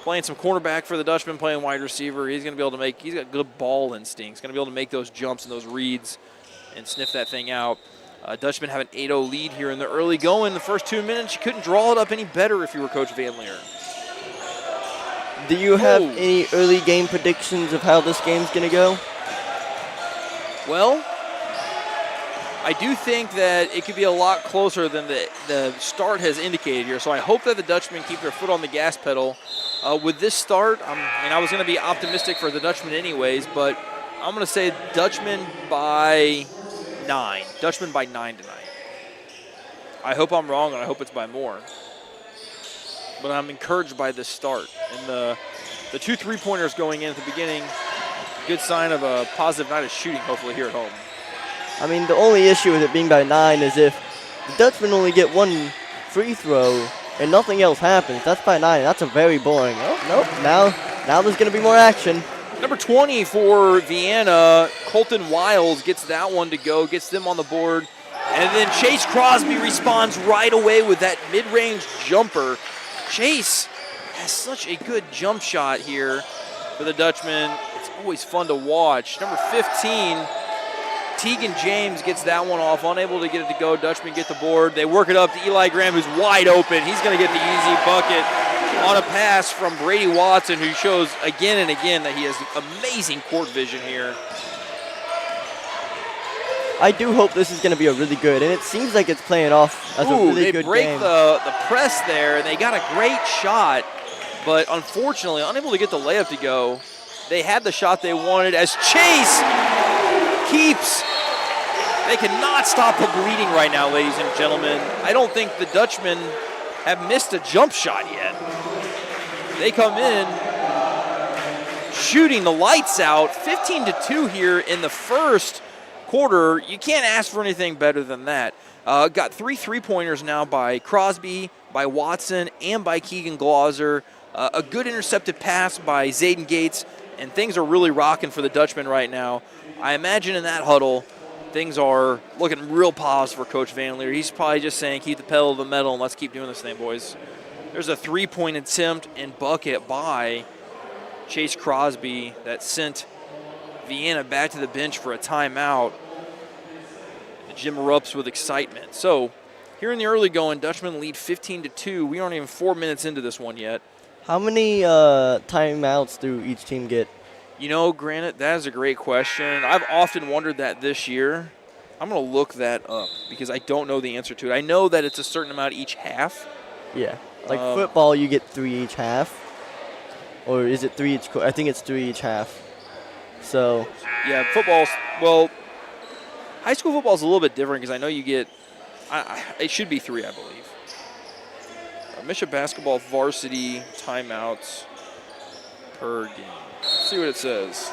playing some cornerback for the Dutchman, playing wide receiver. He's going to be able to make, he's got good ball instincts. Going to be able to make those jumps and those reads and sniff that thing out. Dutchmen have an 8-0 lead here in the early going. The first 2 minutes, you couldn't draw it up any better if you were Coach Van Leer. Do you have any early game predictions of how this game's going to go? Well, I do think that it could be a lot closer than the start has indicated here. So I hope that the Dutchmen keep their foot on the gas pedal. With this start, I was going to be optimistic for the Dutchmen anyways, but I'm going to say Dutchmen by 9. Dutchmen by 9 tonight. I hope I'm wrong, and I hope it's by more. But I'm encouraged by this start. And the 2 3-pointers going in at the beginning, good sign of a positive night of shooting, hopefully, here at home. I mean, the only issue with it being by 9 is if the Dutchmen only get 1 free throw and nothing else happens. That's by 9. That's a very boring. Oh, nope. Now there's going to be more action. Number 20 for Vienna, Colton Wiles gets that one to go, gets them on the board. And then Chase Crosby responds right away with that mid-range jumper. Chase has such a good jump shot here for the Dutchmen. It's always fun to watch. Number 15, Tegan James gets that one off, unable to get it to go. Dutchmen get the board. They work it up to Eli Graham, who's wide open. He's going to get the easy bucket on a pass from Brady Watson, who shows again and again that he has amazing court vision here. I do hope this is going to be a really good, and it seems like it's playing off as a really good game. They break the press there, and they got a great shot, but unfortunately unable to get the layup to go. They had the shot they wanted as Chase keeps. They cannot stop the bleeding right now, ladies and gentlemen. I don't think the Dutchmen have missed a jump shot yet. They come in shooting the lights out, 15-2 here in the first quarter. You can't ask for anything better than that. Got 3 3-pointers now by Crosby, by Watson, and by Keegan Glauser. A good intercepted pass by Zayden Gates, and things are really rocking for the Dutchmen right now. I imagine in that huddle, things are looking real positive for Coach Van Leer. He's probably just saying, keep the pedal to the metal and let's keep doing this thing, boys. There's a three-point attempt and bucket by Chase Crosby that sent Vienna back to the bench for a timeout. The gym erupts with excitement. So here in the early going, Dutchmen lead 15-2. We aren't even 4 minutes into this one yet. How many timeouts do each team get? You know, Granite, that is a great question. I've often wondered that this year. I'm going to look that up because I don't know the answer to it. I know that it's a certain amount each half. Yeah. Like football, you get 3 each half. Or is it 3 each? I think it's 3 each half. So. Yeah, football's, well, high school football is a little bit different because I know you get, it should be 3, I believe. Mission basketball varsity timeouts per game. Let's see what it says.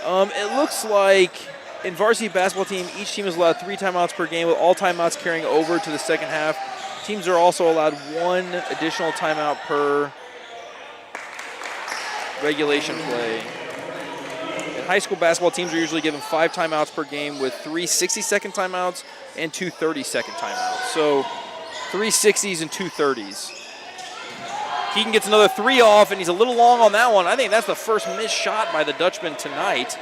It looks like in varsity basketball team, each team is allowed 3 timeouts per game, with all timeouts carrying over to the second half. Teams are also allowed 1 additional timeout per regulation play. In high school basketball, teams are usually given 5 timeouts per game, with 3 60-second timeouts and 2 30-second timeouts. So 3 60s and 2 30s. Keegan gets another 3 off, and he's a little long on that one. I think that's the first missed shot by the Dutchmen tonight.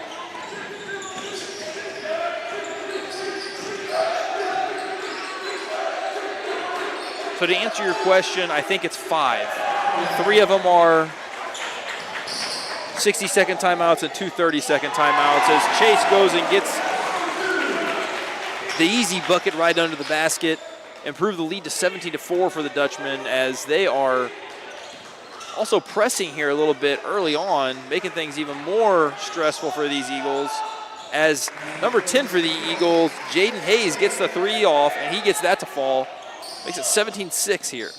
So to answer your question, I think it's 5. 3 of them are 60-second timeouts and 2 30-second timeouts as Chase goes and gets the easy bucket right under the basket, improve the lead to 17-4 for the Dutchmen, as they are also pressing here a little bit early on, making things even more stressful for these Eagles, as number 10 for the Eagles, Jaden Hayes, gets the 3 off, and he gets that to fall. Makes it 17-6 here.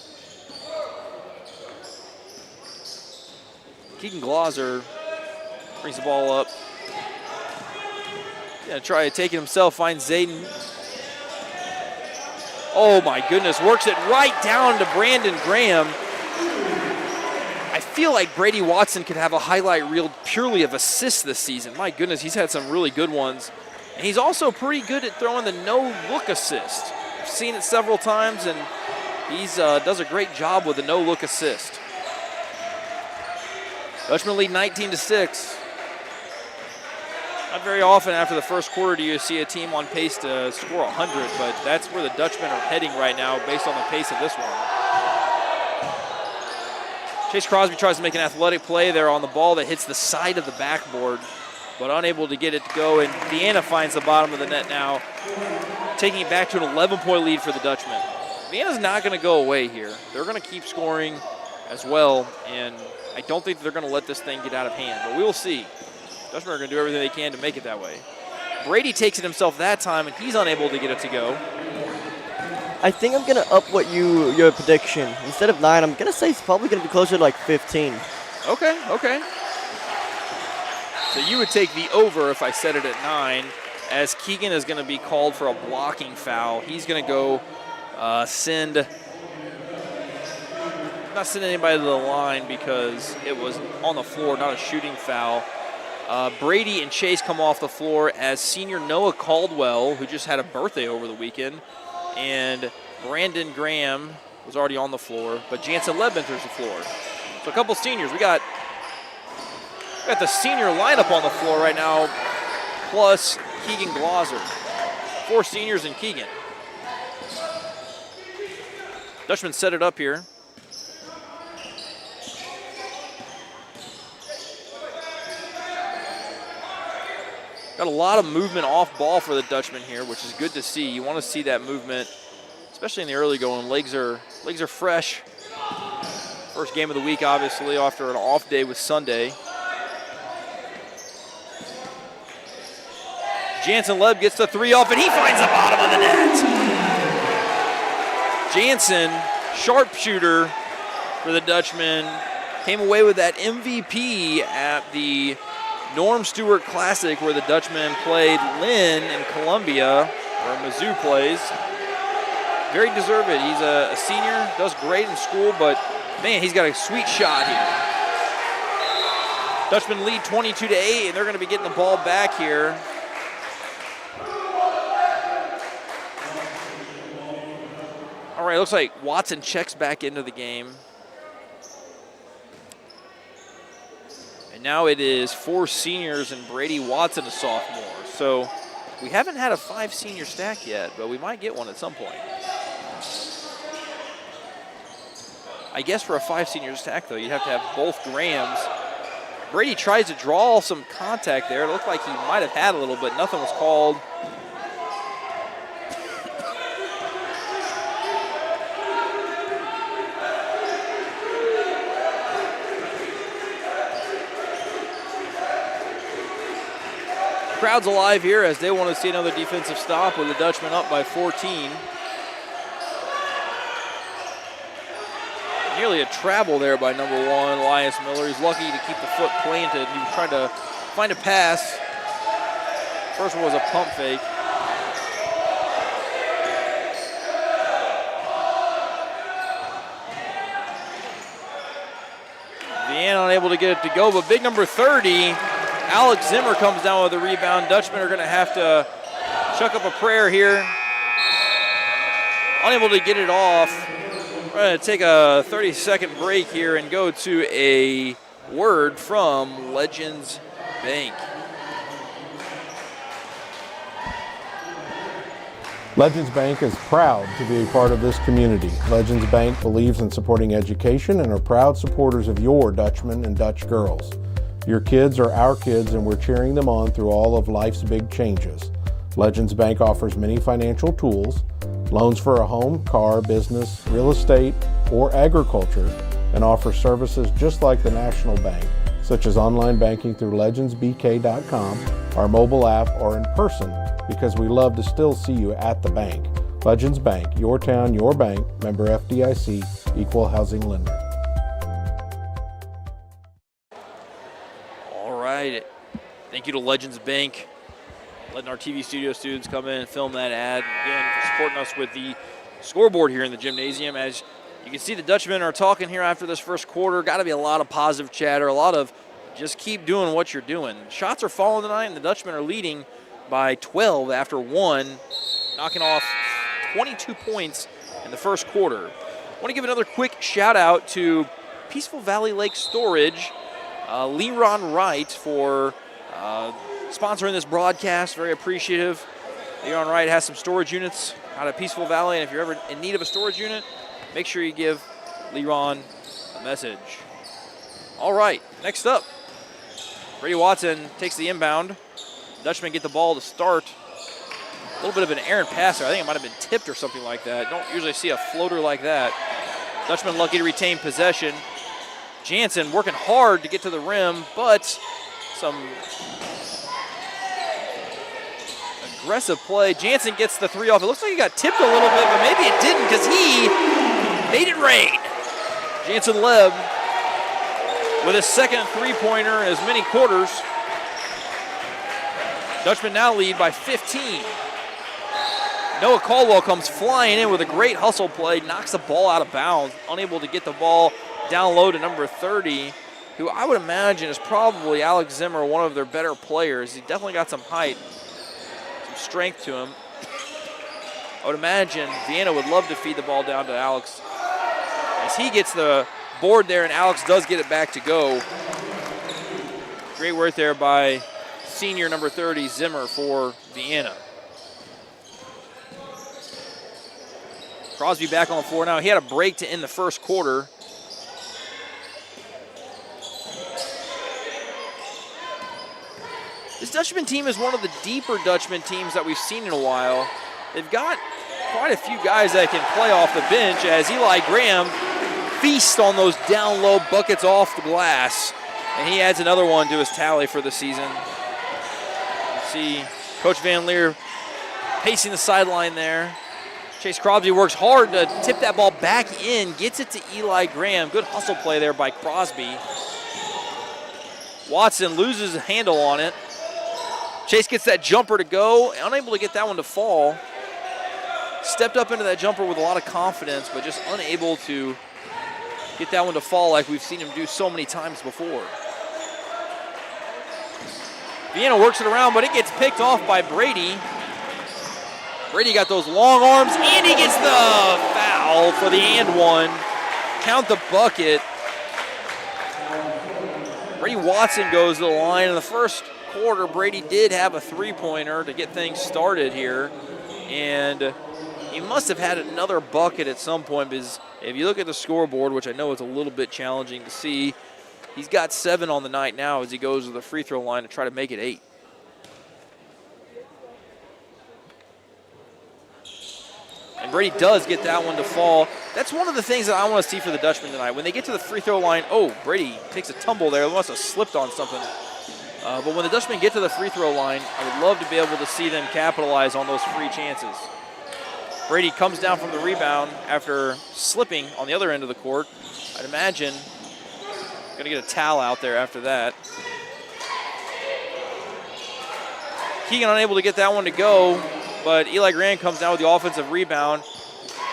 Keegan Glauser brings the ball up. Gonna try to take it himself, finds Zayden. Oh my goodness, works it right down to Brandon Graham. I feel like Brady Watson could have a highlight reel purely of assists this season. My goodness, he's had some really good ones. And he's also pretty good at throwing the no-look assist. I've seen it several times, and he does a great job with the no-look assist. Dutchmen lead 19-6. Not very often after the first quarter do you see a team on pace to score 100, but that's where the Dutchmen are heading right now based on the pace of this one. Chase Crosby tries to make an athletic play there on the ball that hits the side of the backboard, but unable to get it to go, and Vienna finds the bottom of the net now, taking it back to an 11-point lead for the Dutchmen. Vienna's not going to go away here. They're going to keep scoring as well, and I don't think they're going to let this thing get out of hand, but we will see. Dutchmen are going to do everything they can to make it that way. Brady takes it himself that time, and he's unable to get it to go. I think I'm going to up your prediction. Instead of 9, I'm going to say it's probably going to be closer to like 15. Okay. So you would take the over if I set it at 9, as Keegan is going to be called for a blocking foul. He's going to go not send anybody to the line because it was on the floor, not a shooting foul. Brady and Chase come off the floor as senior Noah Caldwell, who just had a birthday over the weekend, and Brandon Graham was already on the floor, but Jansen Leb enters the floor. So a couple seniors. We got the senior lineup on the floor right now, plus Keegan Glauser. 4 seniors and Keegan. Dutchmen set it up here. Got a lot of movement off ball for the Dutchmen here, which is good to see. You want to see that movement, especially in the early going. Legs are fresh. First game of the week, obviously, after an off day with Sunday. Jansen Leb gets the 3 off, and he finds the bottom of the net. Jansen, sharpshooter for the Dutchmen, came away with that MVP at the Norm Stewart Classic, where the Dutchmen played Lynn in Columbia, where Mizzou plays. Very deserved. He's a senior, does great in school, but man, he's got a sweet shot here. Dutchmen lead 22-8, and they're going to be getting the ball back here. All right, looks like Watson checks back into the game. And now it is 4 seniors and Brady Watson, a sophomore. So we haven't had a 5 senior stack yet, but we might get one at some point. I guess for a 5 senior stack, though, you'd have to have both Grahams. Brady tries to draw some contact there. It looked like he might have had a little, but nothing was called. Crowd's alive here as they want to see another defensive stop with the Dutchmen up by 14. Nearly a travel there by number 1, Elias Miller. He's lucky to keep the foot planted. He was trying to find a pass. First one was a pump fake. Vienna unable to get it to go, but big number 30, Alex Zimmer comes down with a rebound. Dutchmen are going to have to chuck up a prayer here. Unable to get it off. We're going to take a 30-second break here and go to a word from Legends Bank. Legends Bank is proud to be a part of this community. Legends Bank believes in supporting education and are proud supporters of your Dutchmen and Dutch girls. Your kids are our kids, and we're cheering them on through all of life's big changes. Legends Bank offers many financial tools, loans for a home, car, business, real estate, or agriculture, and offers services just like the National Bank, such as online banking through legendsbk.com, our mobile app, or in person, because we love to still see you at the bank. Legends Bank, your town, your bank, member FDIC, equal housing lender. Thank you to Legends Bank, letting our TV studio students come in and film that ad. Again, for supporting us with the scoreboard here in the gymnasium. As you can see, the Dutchmen are talking here after this first quarter. Got to be a lot of positive chatter, a lot of just keep doing what you're doing. Shots are falling tonight, and the Dutchmen are leading by 12 after 1, knocking off 22 points in the first quarter. I want to give another quick shout out to Peaceful Valley Lake Storage, Leron Wright, for sponsoring this broadcast. Very appreciative. Leron Wright has some storage units out of Peaceful Valley, and if you're ever in need of a storage unit, make sure you give Leron a message. All right, next up, Brady Watson takes the inbound. Dutchmen get the ball to start. A little bit of an errant passer. I think it might have been tipped or something like that. Don't usually see a floater like that. Dutchmen lucky to retain possession. Jansen working hard to get to the rim, but some aggressive play. Jansen gets the 3 off. It looks like he got tipped a little bit, but maybe it didn't because he made it rain. Jansen Leb with his second three-pointer in as many quarters. Dutchmen now lead by 15. Noah Caldwell comes flying in with a great hustle play, knocks the ball out of bounds, unable to get the ball down low to number 30, who I would imagine is probably Alex Zimmer, one of their better players. He definitely got some height, some strength to him. I would imagine Vienna would love to feed the ball down to Alex as he gets the board there, and Alex does get it back to go. Great work there by senior number 30, Zimmer, for Vienna. Crosby back on the floor now. He had a break to end the first quarter. This Dutchman team is one of the deeper Dutchman teams that we've seen in a while. They've got quite a few guys that can play off the bench as Eli Graham feasts on those down low buckets off the glass. And he adds another one to his tally for the season. You see Coach Van Leer pacing the sideline there. Chase Crosby works hard to tip that ball back in, gets it to Eli Graham. Good hustle play there by Crosby. Watson loses a handle on it. Chase gets that jumper to go, unable to get that one to fall. Stepped up into that jumper with a lot of confidence, but just unable to get that one to fall like we've seen him do so many times before. Vienna works it around, but it gets picked off by Brady. Brady got those long arms, and he gets the foul for the and one. Count the bucket. Brady Watson goes to the line. In the first quarter, Brady did have a three-pointer to get things started here. And he must have had another bucket at some point, because if you look at the scoreboard, which I know is a little bit challenging to see, he's got 7 on the night now as he goes to the free throw line to try to make it 8. And Brady does get that one to fall. That's one of the things that I want to see for the Dutchmen tonight. When they get to the free throw line, oh, Brady takes a tumble there. He must have slipped on something. But when the Dutchmen get to the free throw line, I would love to be able to see them capitalize on those free chances. Brady comes down from the rebound after slipping on the other end of the court. I'd imagine going to get a towel out there after that. Keegan unable to get that one to go, but Eli Graham comes down with the offensive rebound.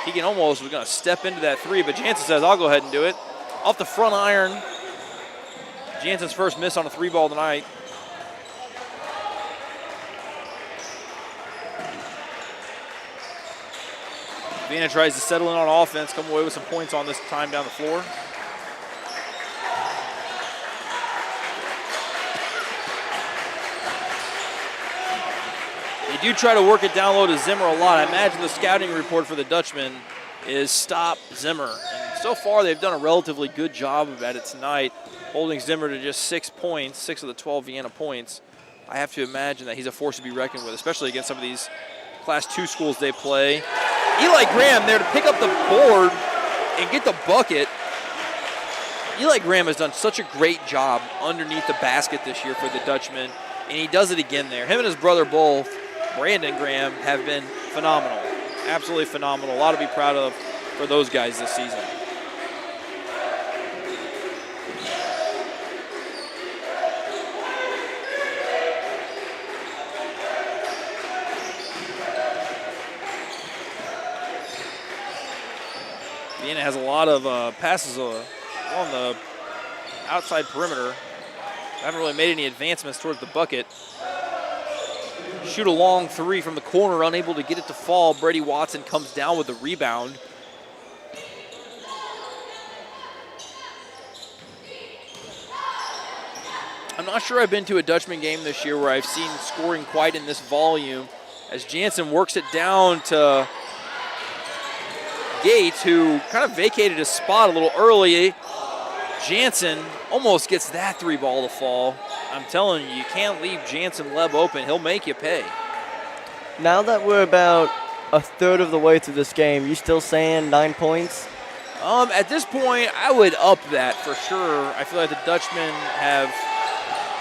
Keegan almost was going to step into that three, but Jansen says, I'll go ahead and do it. Off the front iron. Jansen's first miss on a 3-ball tonight. Vienna tries to settle in on offense, come away with some points on this time down the floor. They do try to work it down low to Zimmer a lot. I imagine the scouting report for the Dutchmen is stop Zimmer. And so far they've done a relatively good job at it tonight, holding Zimmer to just 6 points, 6 of the 12 Vienna points. I have to imagine that he's a force to be reckoned with, especially against some of these Class 2 schools they play. Eli Graham there to pick up the board and get the bucket. Eli Graham has done such a great job underneath the basket this year for the Dutchmen, and he does it again there. Him and his brother both, Brandon Graham, have been phenomenal. Absolutely phenomenal. A lot to be proud of for those guys this season. Vienna has a lot of passes on the outside perimeter. Haven't really made any advancements towards the bucket. Shoot a long three from the corner, unable to get it to fall. Brady Watson comes down with the rebound. I'm not sure I've been to a Dutchman game this year where I've seen scoring quite in this volume, as Jansen works it down to Gates, who kind of vacated his spot a little early. Jansen almost gets that 3-ball to fall. I'm telling you, you can't leave Jansen Leb open. He'll make you pay. Now that we're about a third of the way through this game, you still saying 9 points? At this point, I would up that for sure. I feel like the Dutchmen have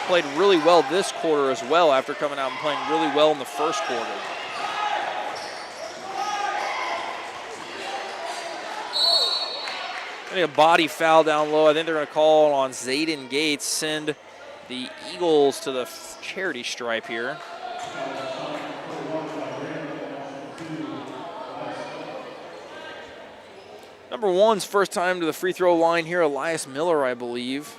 played really well this quarter as well after coming out and playing really well in the first quarter. A body foul down low. I think they're going to call on Zayden Gates, send the Eagles to the charity stripe here. Number 1's first time to the free throw line here, Elias Miller, I believe.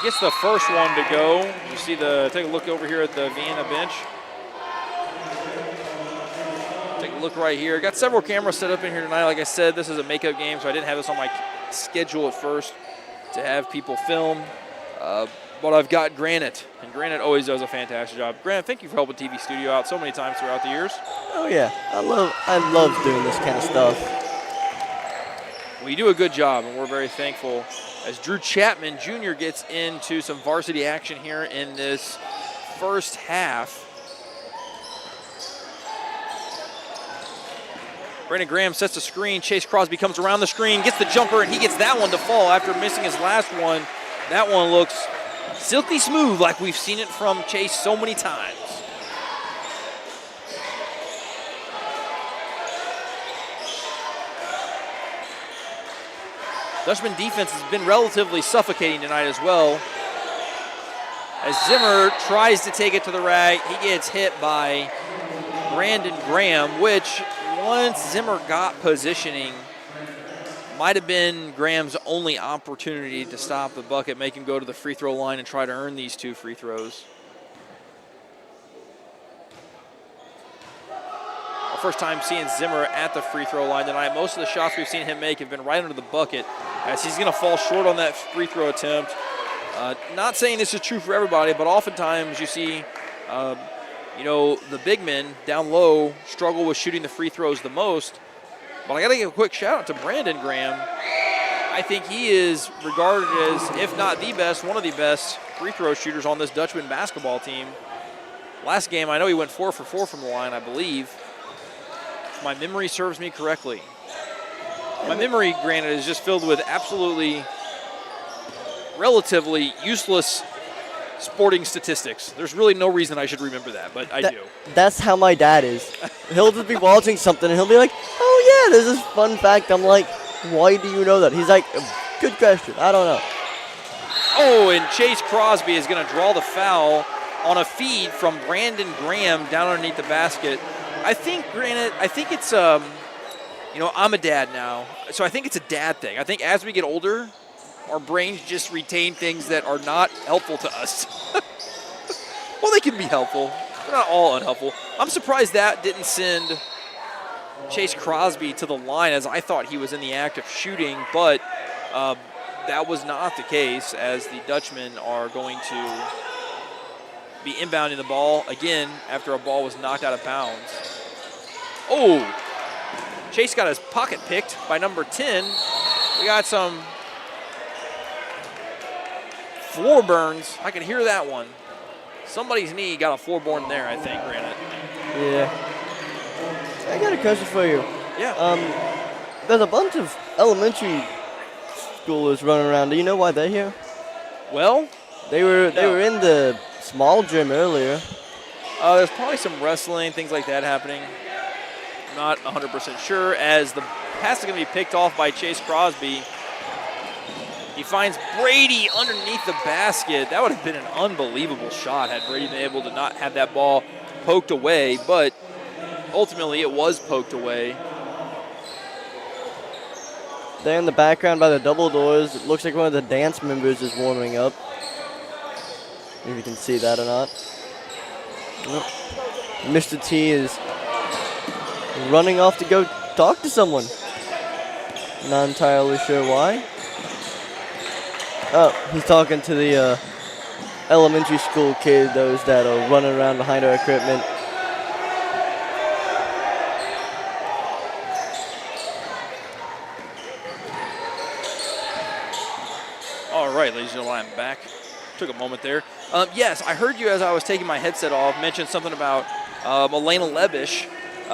Gets the first one to go. You see take a look over here at the Vienna bench. Take a look right here. Got several cameras set up in here tonight. Like I said, this is a makeup game, so I didn't have this on my schedule at first to have people film. But I've got Granite, and Granite always does a fantastic job. Granite, thank you for helping TV Studio out so many times throughout the years. Oh yeah, I love doing this kind of stuff. Well, you do a good job, and we're very thankful. As Drew Chapman Jr. gets into some varsity action here in this first half. Brandon Graham sets the screen. Chase Crosby comes around the screen, gets the jumper, and he gets that one to fall after missing his last one. That one looks silky smooth like we've seen it from Chase so many times. Dutchman defense has been relatively suffocating tonight as well. As Zimmer tries to take it to the rack, he gets hit by Brandon Graham, which once Zimmer got positioning, Might have been Graham's only opportunity to stop the bucket, make him go to the free throw line and try to earn these 2 free throws. Our first time seeing Zimmer at the free throw line tonight. Most of the shots we've seen him make have been right under the bucket, as he's going to fall short on that free throw attempt. Not saying this is true for everybody, but oftentimes you see, the big men down low struggle with shooting the free throws the most. But I got to give a quick shout out to Brandon Graham. I think he is regarded as, if not the best, one of the best free throw shooters on this Dutchman basketball team. Last game, I know he went 4 for 4 from the line, I believe. If my memory serves me correctly. My memory, granted, is just filled with absolutely relatively useless sporting statistics. There's really no reason I should remember that, but I do. That's how my dad is. He'll just be watching something and he'll be like, oh yeah, there's this fun fact. I'm like, why do you know that? He's like, good question. I don't know. Oh, and Chase Crosby is going to draw the foul on a feed from Brandon Graham down underneath the basket. I think it's, I'm a dad now, so I think it's a dad thing. I think as we get older, our brains just retain things that are not helpful to us. Well, they can be helpful. They're not all unhelpful. I'm surprised that didn't send Chase Crosby to the line, as I thought he was in the act of shooting, but that was not the case, as the Dutchmen are going to be inbounding the ball again after a ball was knocked out of bounds. Oh, Chase got his pocket picked by number 10. We got some floor burns. I can hear that one. Somebody's knee got a floor burn there, I think, Granite. Yeah. I got a question for you. Yeah. There's a bunch of elementary schoolers running around. Do you know why they're here? Well, they were in the small gym earlier. There's probably some wrestling, things like that happening. I'm not 100% sure, as the pass is going to be picked off by Chase Crosby. He finds Brady underneath the basket. That would have been an unbelievable shot had Brady been able to not have that ball poked away, but ultimately it was poked away. There in the background by the double doors, it looks like one of the dance members is warming up. If you can see that or not. Nope. Mr. T is running off to go talk to someone. Not entirely sure why. Oh, he's talking to the elementary school kid, those that are running around behind our equipment. All right, ladies and gentlemen, I'm back. Took a moment there. Yes, I heard you as I was taking my headset off mention something about Elena Lebish.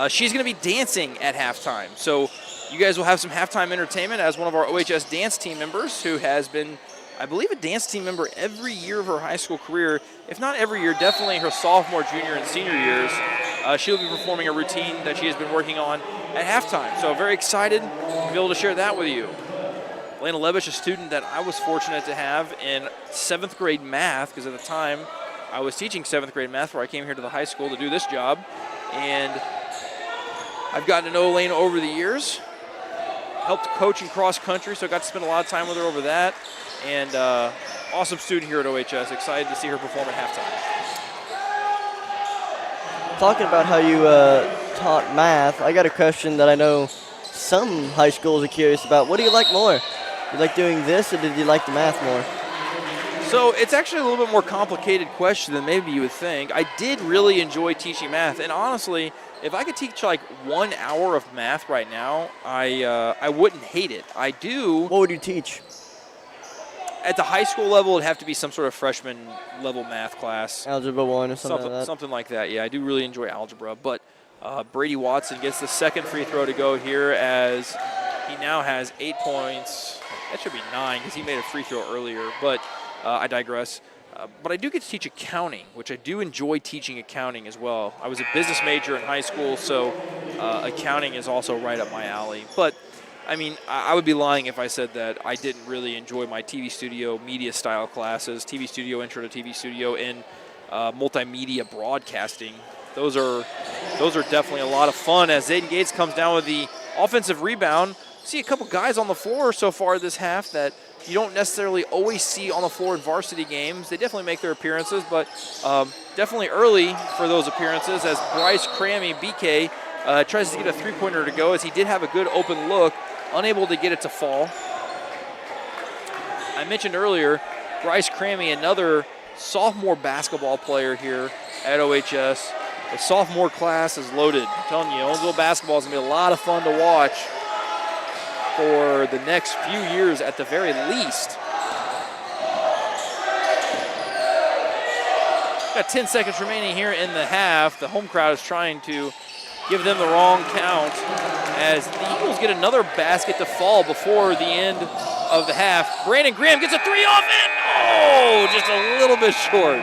She's going to be dancing at halftime. So you guys will have some halftime entertainment as one of our OHS dance team members who has been, I believe, a dance team member every year of her high school career. If not every year, definitely her sophomore, junior, and senior years. She'll be performing a routine that she has been working on at halftime. So very excited to be able to share that with you. Elena Lebish, a student that I was fortunate to have in 7th grade math, because at the time I was teaching 7th grade math before I came here to the high school to do this job. And I've gotten to know Elena over the years. Helped coach in cross country, so I got to spend a lot of time with her over that. And awesome student here at OHS. Excited to see her perform at halftime. Talking about how you taught math, I got a question that I know some high schools are curious about. What do you like more? You like doing this, or did you like the math more? So it's actually a little bit more complicated question than maybe you would think. I did really enjoy teaching math, and honestly, if I could teach like 1 hour of math right now, I wouldn't hate it. I do. What would you teach? At the high school level, it'd have to be some sort of freshman level math class. Algebra 1 or something like that? Something like that, yeah. I do really enjoy algebra, but Brady Watson gets the second free throw to go here, as he now has 8 points. That should be 9 because he made a free throw earlier, but I digress. But I do get to teach accounting, which I do enjoy teaching accounting as well. I was a business major in high school, so accounting is also right up my alley. But, I mean, I would be lying if I said that I didn't really enjoy my TV studio media style classes, TV studio, intro to TV studio, and multimedia broadcasting. Those are definitely a lot of fun, as Zayden Gates comes down with the offensive rebound. see a couple guys on the floor so far this half that you don't necessarily always see on the floor in varsity games. They definitely make their appearances, but definitely early for those appearances as Bryce Crammy, BK, tries to get a three-pointer to go as he did have a good open look, unable to get it to fall. I mentioned earlier, Bryce Crammy, another sophomore basketball player here at OHS. The sophomore class is loaded. I'm telling you, Owensville basketball is going to be a lot of fun to watch for the next few years at the very least. Got 10 seconds remaining here in the half. The home crowd is trying to give them the wrong count as the Eagles get another basket to fall before the end of the half. Brandon Graham gets a three off it. Oh, just a little bit short.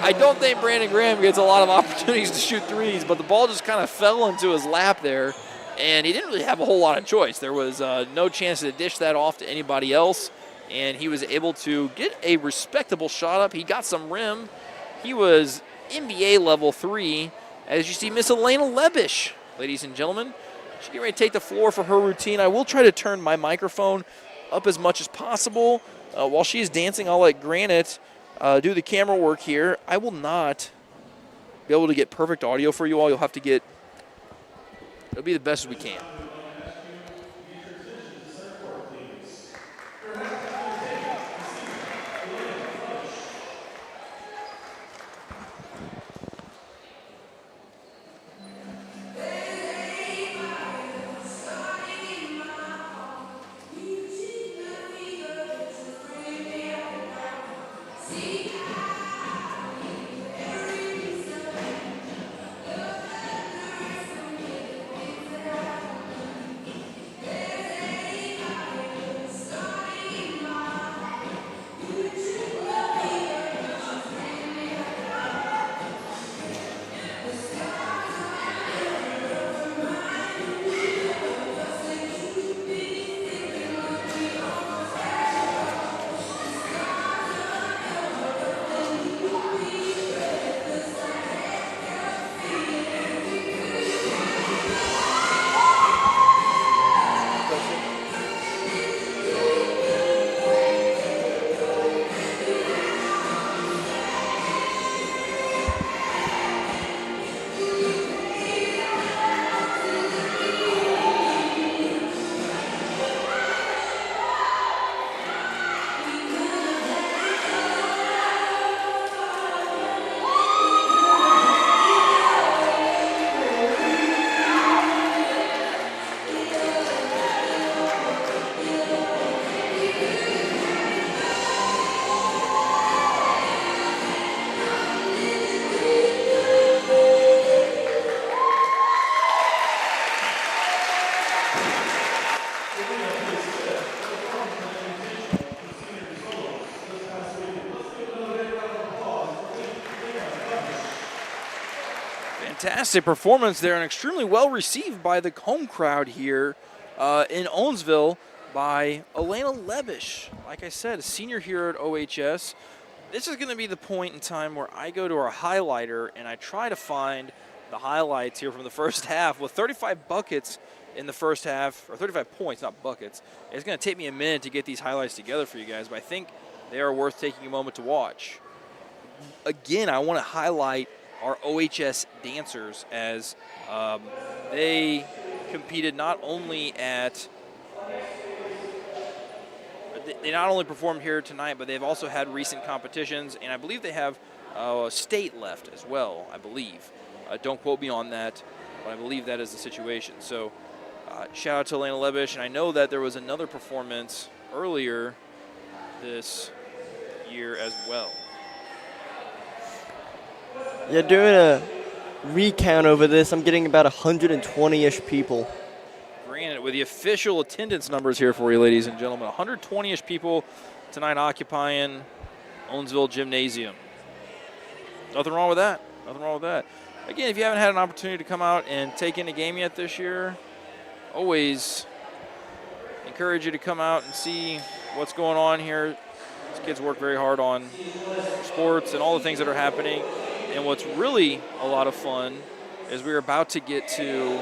I don't think Brandon Graham gets a lot of opportunities to shoot threes, but the ball just kind of fell into his lap there, and he didn't really have a whole lot of choice. There was no chance to dish that off to anybody else, and he was able to get a respectable shot up. He got some rim. He was NBA level 3. As you see, Miss Elena Lebish, ladies and gentlemen, she's getting ready to take the floor for her routine. I will try to turn my microphone up as much as possible. While she's dancing, I'll let Granite do the camera work here. I will not be able to get perfect audio for you all. You'll have to get, it'll be the best as we can. Fantastic performance there and extremely well received by the home crowd here in Owensville by Elena Lebish. Like I said, a senior here at OHS. This is going to be the point in time where I go to our highlighter and I try to find the highlights here from the first half. With 35 buckets in the first half, or 35 points, not buckets, it's going to take me a minute to get these highlights together for you guys, but I think they are worth taking a moment to watch. Again, I want to highlight our OHS dancers as they competed not only at, they not only performed here tonight, but they've also had recent competitions, and I believe they have state left as well, I believe. Don't quote me on that, but I believe that is the situation. So shout out to Elena Lebish, and I know that there was another performance earlier this year as well. Yeah, doing a recount over this, I'm getting about 120-ish people. Granted, with the official attendance numbers here for you, ladies and gentlemen, 120-ish people tonight occupying Owensville Gymnasium. Nothing wrong with that. Nothing wrong with that. Again, if you haven't had an opportunity to come out and take in a game yet this year, always encourage you to come out and see what's going on here. These kids work very hard on sports and all the things that are happening. And what's really a lot of fun is we're about to get to,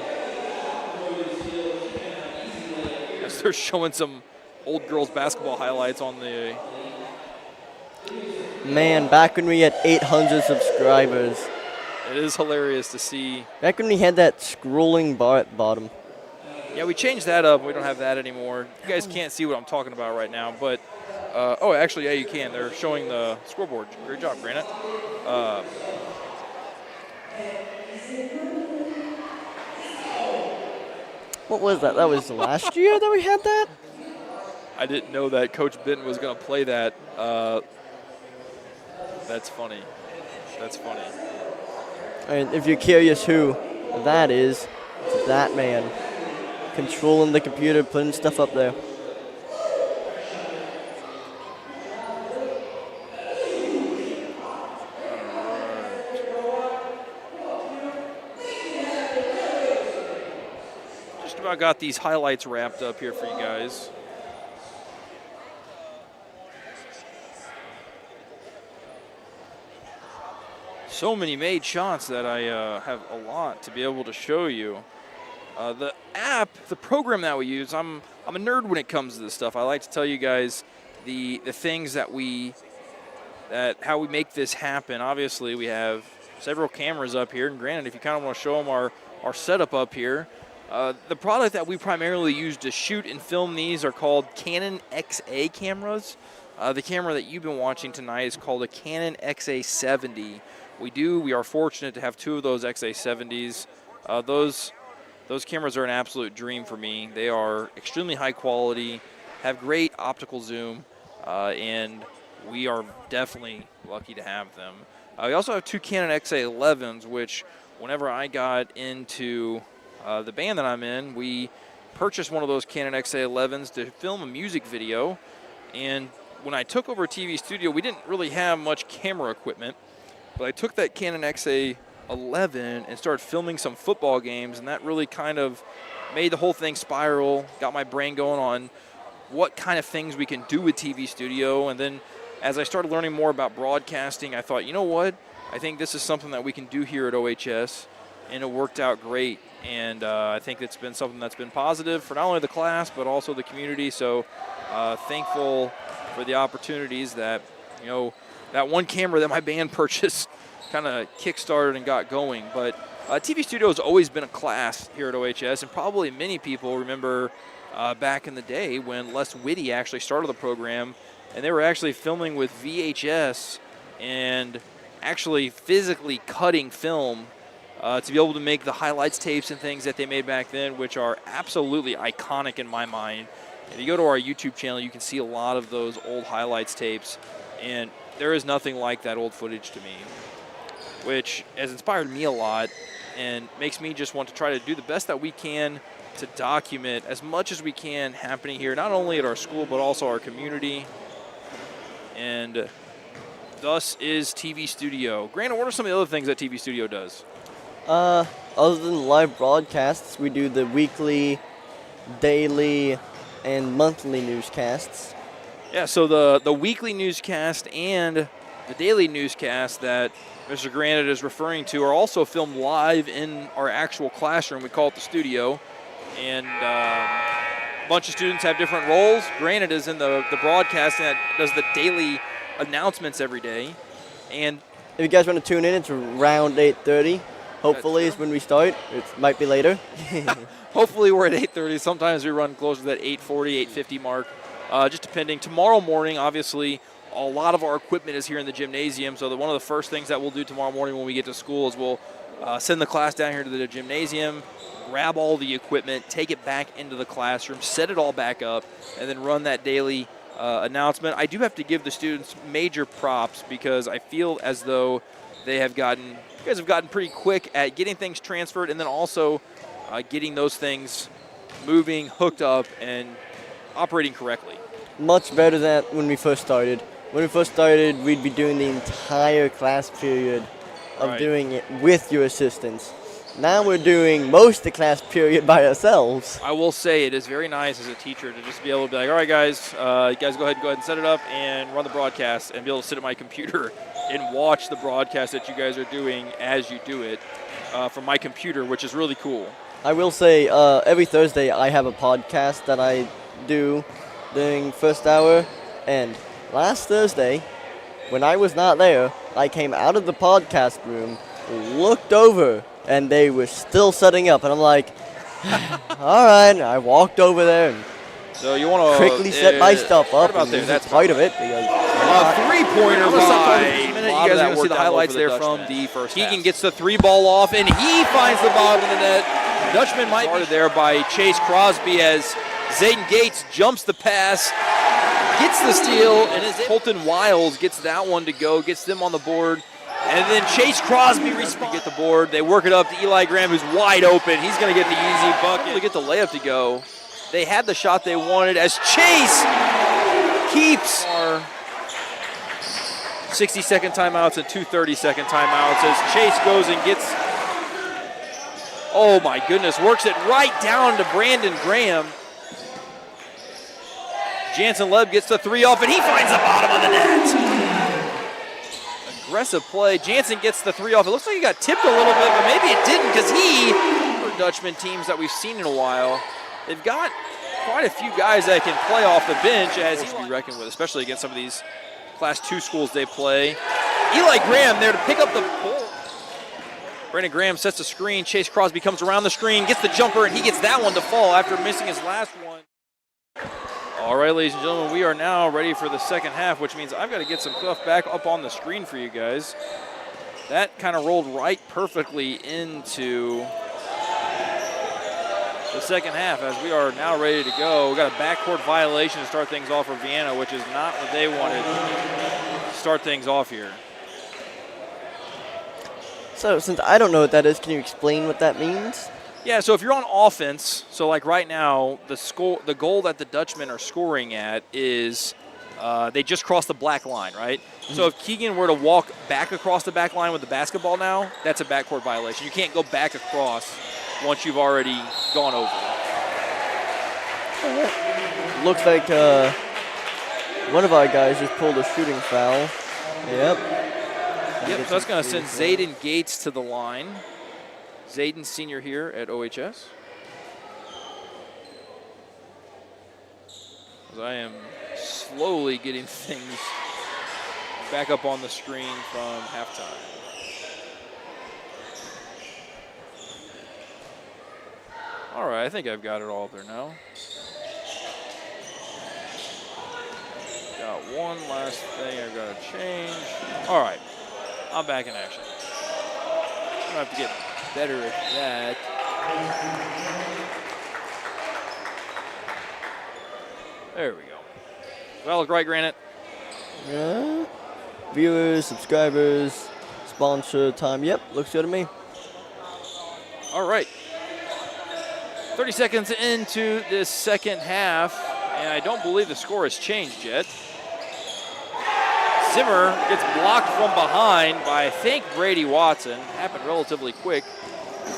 as they're showing some old girls basketball highlights on the. Man, back when we had 800 subscribers. It is hilarious to see. Back when we had that scrolling bar at the bottom. Yeah, we changed that up. We don't have that anymore. You guys can't see what I'm talking about right now, but oh, actually, yeah, you can. They're showing the scoreboard. Great job, Granite. What was that? That was last year that we had that? I didn't know that Coach Benton was going to play that. That's funny. That's funny. And if you're curious who that is, it's that man. Controlling the computer, putting stuff up there. Just about got these highlights wrapped up here for you guys. So many made shots that I have a lot to be able to show you. The app, the program that we use, I'm a nerd when it comes to this stuff. I like to tell you guys the things that how we make this happen. Obviously, we have several cameras up here, and granted, if you kind of want to show them our setup up here, the product that we primarily use to shoot and film these are called Canon XA cameras. The camera that you've been watching tonight is called a Canon XA70. We are fortunate to have two of those XA70s. Those cameras are an absolute dream for me. They are extremely high quality, have great optical zoom, and we are definitely lucky to have them. We also have two Canon XA11s, which whenever I got into the band that I'm in, we purchased one of those Canon XA11s to film a music video. And when I took over a TV studio, we didn't really have much camera equipment. But I took that Canon XA11 and started filming some football games, and that really kind of made the whole thing spiral, got my brain going on what kind of things we can do with TV studio. And then as I started learning more about broadcasting, I thought, you know what? I think this is something that we can do here at OHS, and it worked out great. And I think it's been something that's been positive for not only the class but also the community. So thankful for the opportunities that, that one camera that my band purchased kind of kick-started and got going. But TV studio has always been a class here at OHS, and probably many people remember back in the day when Les Whitty actually started the program, and they were actually filming with VHS and actually physically cutting film to be able to make the highlights tapes and things that they made back then, which are absolutely iconic in my mind. If you go to our YouTube channel, you can see a lot of those old highlights tapes, and there is nothing like that old footage to me, which has inspired me a lot and makes me just want to try to do the best that we can to document as much as we can happening here, not only at our school but also our community. And thus is TV Studio. Granted, what are some of the other things that TV Studio does? Other than live broadcasts, we do the weekly, daily, and monthly newscasts. Yeah, so the weekly newscast and the daily newscast that Mr. Granite is referring to are also filmed live in our actual classroom. We call it the studio. And a bunch of students have different roles. Granite is in the broadcast and does the daily announcements every day. And if you guys want to tune in, it's around 8:30. Hopefully is when we start. It might be later. Hopefully we're at 8:30. Sometimes we run closer to that 8:40, 8:50 mark. Just depending. Tomorrow morning, obviously, a lot of our equipment is here in the gymnasium. So one of the first things that we'll do tomorrow morning when we get to school is we'll send the class down here to the gymnasium, grab all the equipment, take it back into the classroom, set it all back up, and then run that daily announcement. I do have to give the students major props because I feel as though you guys have gotten pretty quick at getting things transferred and then also getting those things moving, hooked up, and operating correctly. Much better than when we first started. When we first started, we'd be doing the entire class period of doing it with your assistants. Now we're doing most of the class period by ourselves. I will say it is very nice as a teacher to just be able to be like, all right, guys, you guys go ahead and set it up and run the broadcast, and be able to sit at my computer and watch the broadcast that you guys are doing as you do it from my computer, which is really cool. I will say every Thursday I have a podcast that I do during first hour. And last Thursday, when I was not there, I came out of the podcast room, looked over, and they were still setting up. And I'm like, all right. I walked over there and So you want to quickly set my stuff up. Right about there. That's part of it. Because three-pointer by. You guys are going to see the highlights there from the first half. Keegan gets the three ball off, and he finds the bottom of the net. Dutchman might be there by Chase Crosby as Zayden Gates jumps the pass, gets the steal, and as Colton Wiles gets that one to go, gets them on the board. And then Chase Crosby responds to get the board. They work it up to Eli Graham, who's wide open. He's going to get the easy bucket. They get the layup to go. They had the shot they wanted as Chase keeps our 60-second timeouts and 2 30-second timeouts as Chase goes and gets, oh my goodness, works it right down to Brandon Graham. Jansen Leb gets the three off, and he finds the bottom of the net. Aggressive play. Jansen gets the three off. It looks like he got tipped a little bit, but maybe it didn't because for Dutchman teams that we've seen in a while, they've got quite a few guys that can play off the bench as he's to be reckoned with, especially against some of these Class 2 schools they play. Eli Graham there to pick up the ball. Brandon Graham sets the screen. Chase Crosby comes around the screen, gets the jumper, and he gets that one to fall after missing his last one. All right, ladies and gentlemen, we are now ready for the second half, which means I've got to get some stuff back up on the screen for you guys. That kind of rolled right perfectly into the second half as we are now ready to go. We got a backcourt violation to start things off for Vienna, which is not what they wanted to start things off here. So since I don't know what that is, can you explain what that means? Yeah, so if you're on offense, so like right now, the goal that the Dutchmen are scoring at is they just crossed the black line, right? Mm-hmm. So if Keegan were to walk back across the back line with the basketball now, that's a backcourt violation. You can't go back across once you've already gone over. Looks like one of our guys just pulled a shooting foul. Yep, so that's going to send Zayden Gates to the line. Zayden, senior here at OHS. As I am slowly getting things back up on the screen from halftime. All right, I think I've got it all there now. Got one last thing I've got to change. All right, I'm back in action. I'm going to have to get better at that. There we go. Well, look right, Granite. Yeah. Viewers, subscribers, sponsor time. Yep, looks good to me. All right. 30 seconds into this second half, and I don't believe the score has changed yet. Zimmer gets blocked from behind by, I think, Brady Watson. Happened relatively quick.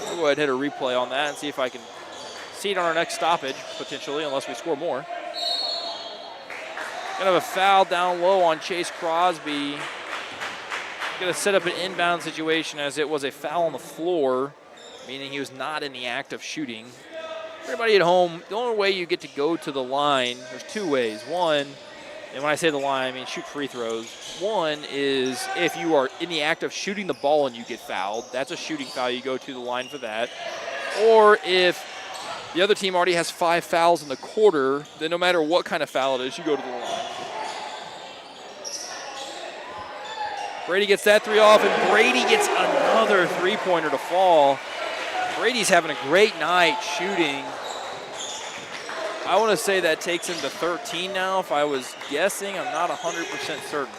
We'll go ahead and hit a replay on that and see if I can see it on our next stoppage, potentially, unless we score more. Gonna have a foul down low on Chase Crosby. Gonna set up an inbound situation as it was a foul on the floor, meaning he was not in the act of shooting. Everybody at home, the only way you get to go to the line, there's two ways. One, and when I say the line, I mean shoot free throws. One is if you are in the act of shooting the ball and you get fouled, that's a shooting foul, you go to the line for that. Or if the other team already has 5 fouls in the quarter, then no matter what kind of foul it is, you go to the line. Brady gets that three off, and Brady gets another three-pointer to fall. Brady's having a great night shooting. I want to say that takes him to 13 now. If I was guessing, I'm not 100% certain.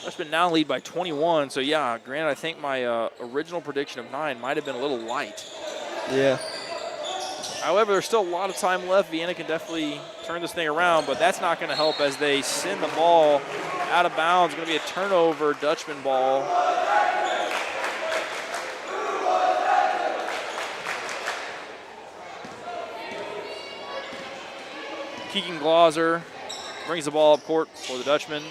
Dutchmen now lead by 21. So yeah, granted, I think my original prediction of 9 might have been a little light. Yeah. However, there's still a lot of time left. Vienna can definitely turn this thing around, but that's not going to help as they send the ball out of bounds. It's going to be a turnover, Dutchman ball. Keegan Glauser brings the ball up court for the Dutchman.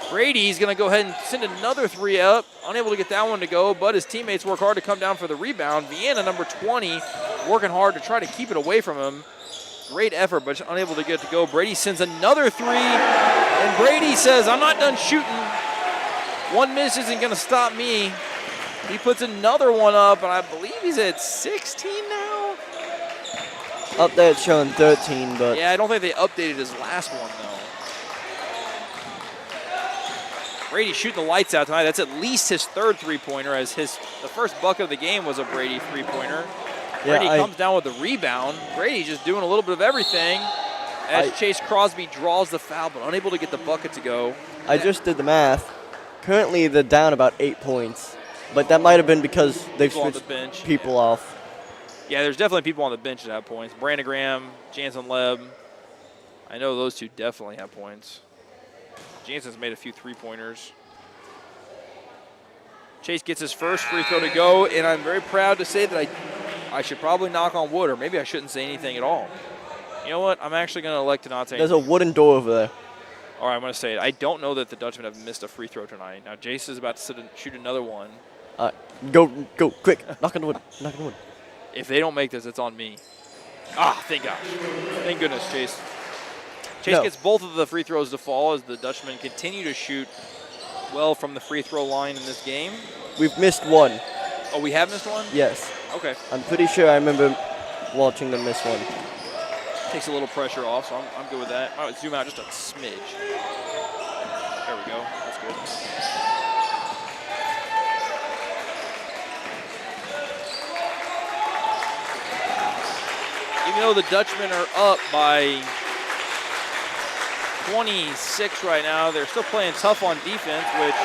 Brady's going to go ahead and send another three up. Unable to get that one to go, but his teammates work hard to come down for the rebound. Vienna, number 20, working hard to try to keep it away from him. Great effort, but unable to get it to go. Brady sends another three, and Brady says, I'm not done shooting. One miss isn't going to stop me. He puts another one up, and I believe he's at 16 now. Up there it's showing 13, but... Yeah, I don't think they updated his last one, though. Brady shooting the lights out tonight. That's at least his third three-pointer, as the first bucket of the game was a Brady three-pointer. Brady comes down with the rebound. Brady just doing a little bit of everything as Chase Crosby draws the foul, but unable to get the bucket to go. I just did the math. Currently, they're down about 8 points, but that might have been because they've switched people off. Yeah, there's definitely people on the bench that have points. Brandon Graham, Jansen Leb. I know those two definitely have points. Jansen's made a few three-pointers. Chase gets his first free throw to go, and I'm very proud to say that I should probably knock on wood, or maybe I shouldn't say anything at all. You know what? I'm actually going to elect to not say anything. There's a wooden door over there. All right, I'm going to say it. I don't know that the Dutchmen have missed a free throw tonight. Now, Jace is about to shoot another one. Go, quick. Knock on the wood. Knock on the wood. If they don't make this, it's on me. Ah, thank gosh. Thank goodness, Chase. Chase gets both of the free throws to fall as the Dutchmen continue to shoot well from the free throw line in this game. We've missed one. Oh, we have missed one? Yes. Okay. I'm pretty sure I remember watching them miss one. Takes a little pressure off, so I'm good with that. All right, zoom out just a smidge. There we go. That's good. Even though the Dutchmen are up by 26 right now, they're still playing tough on defense, which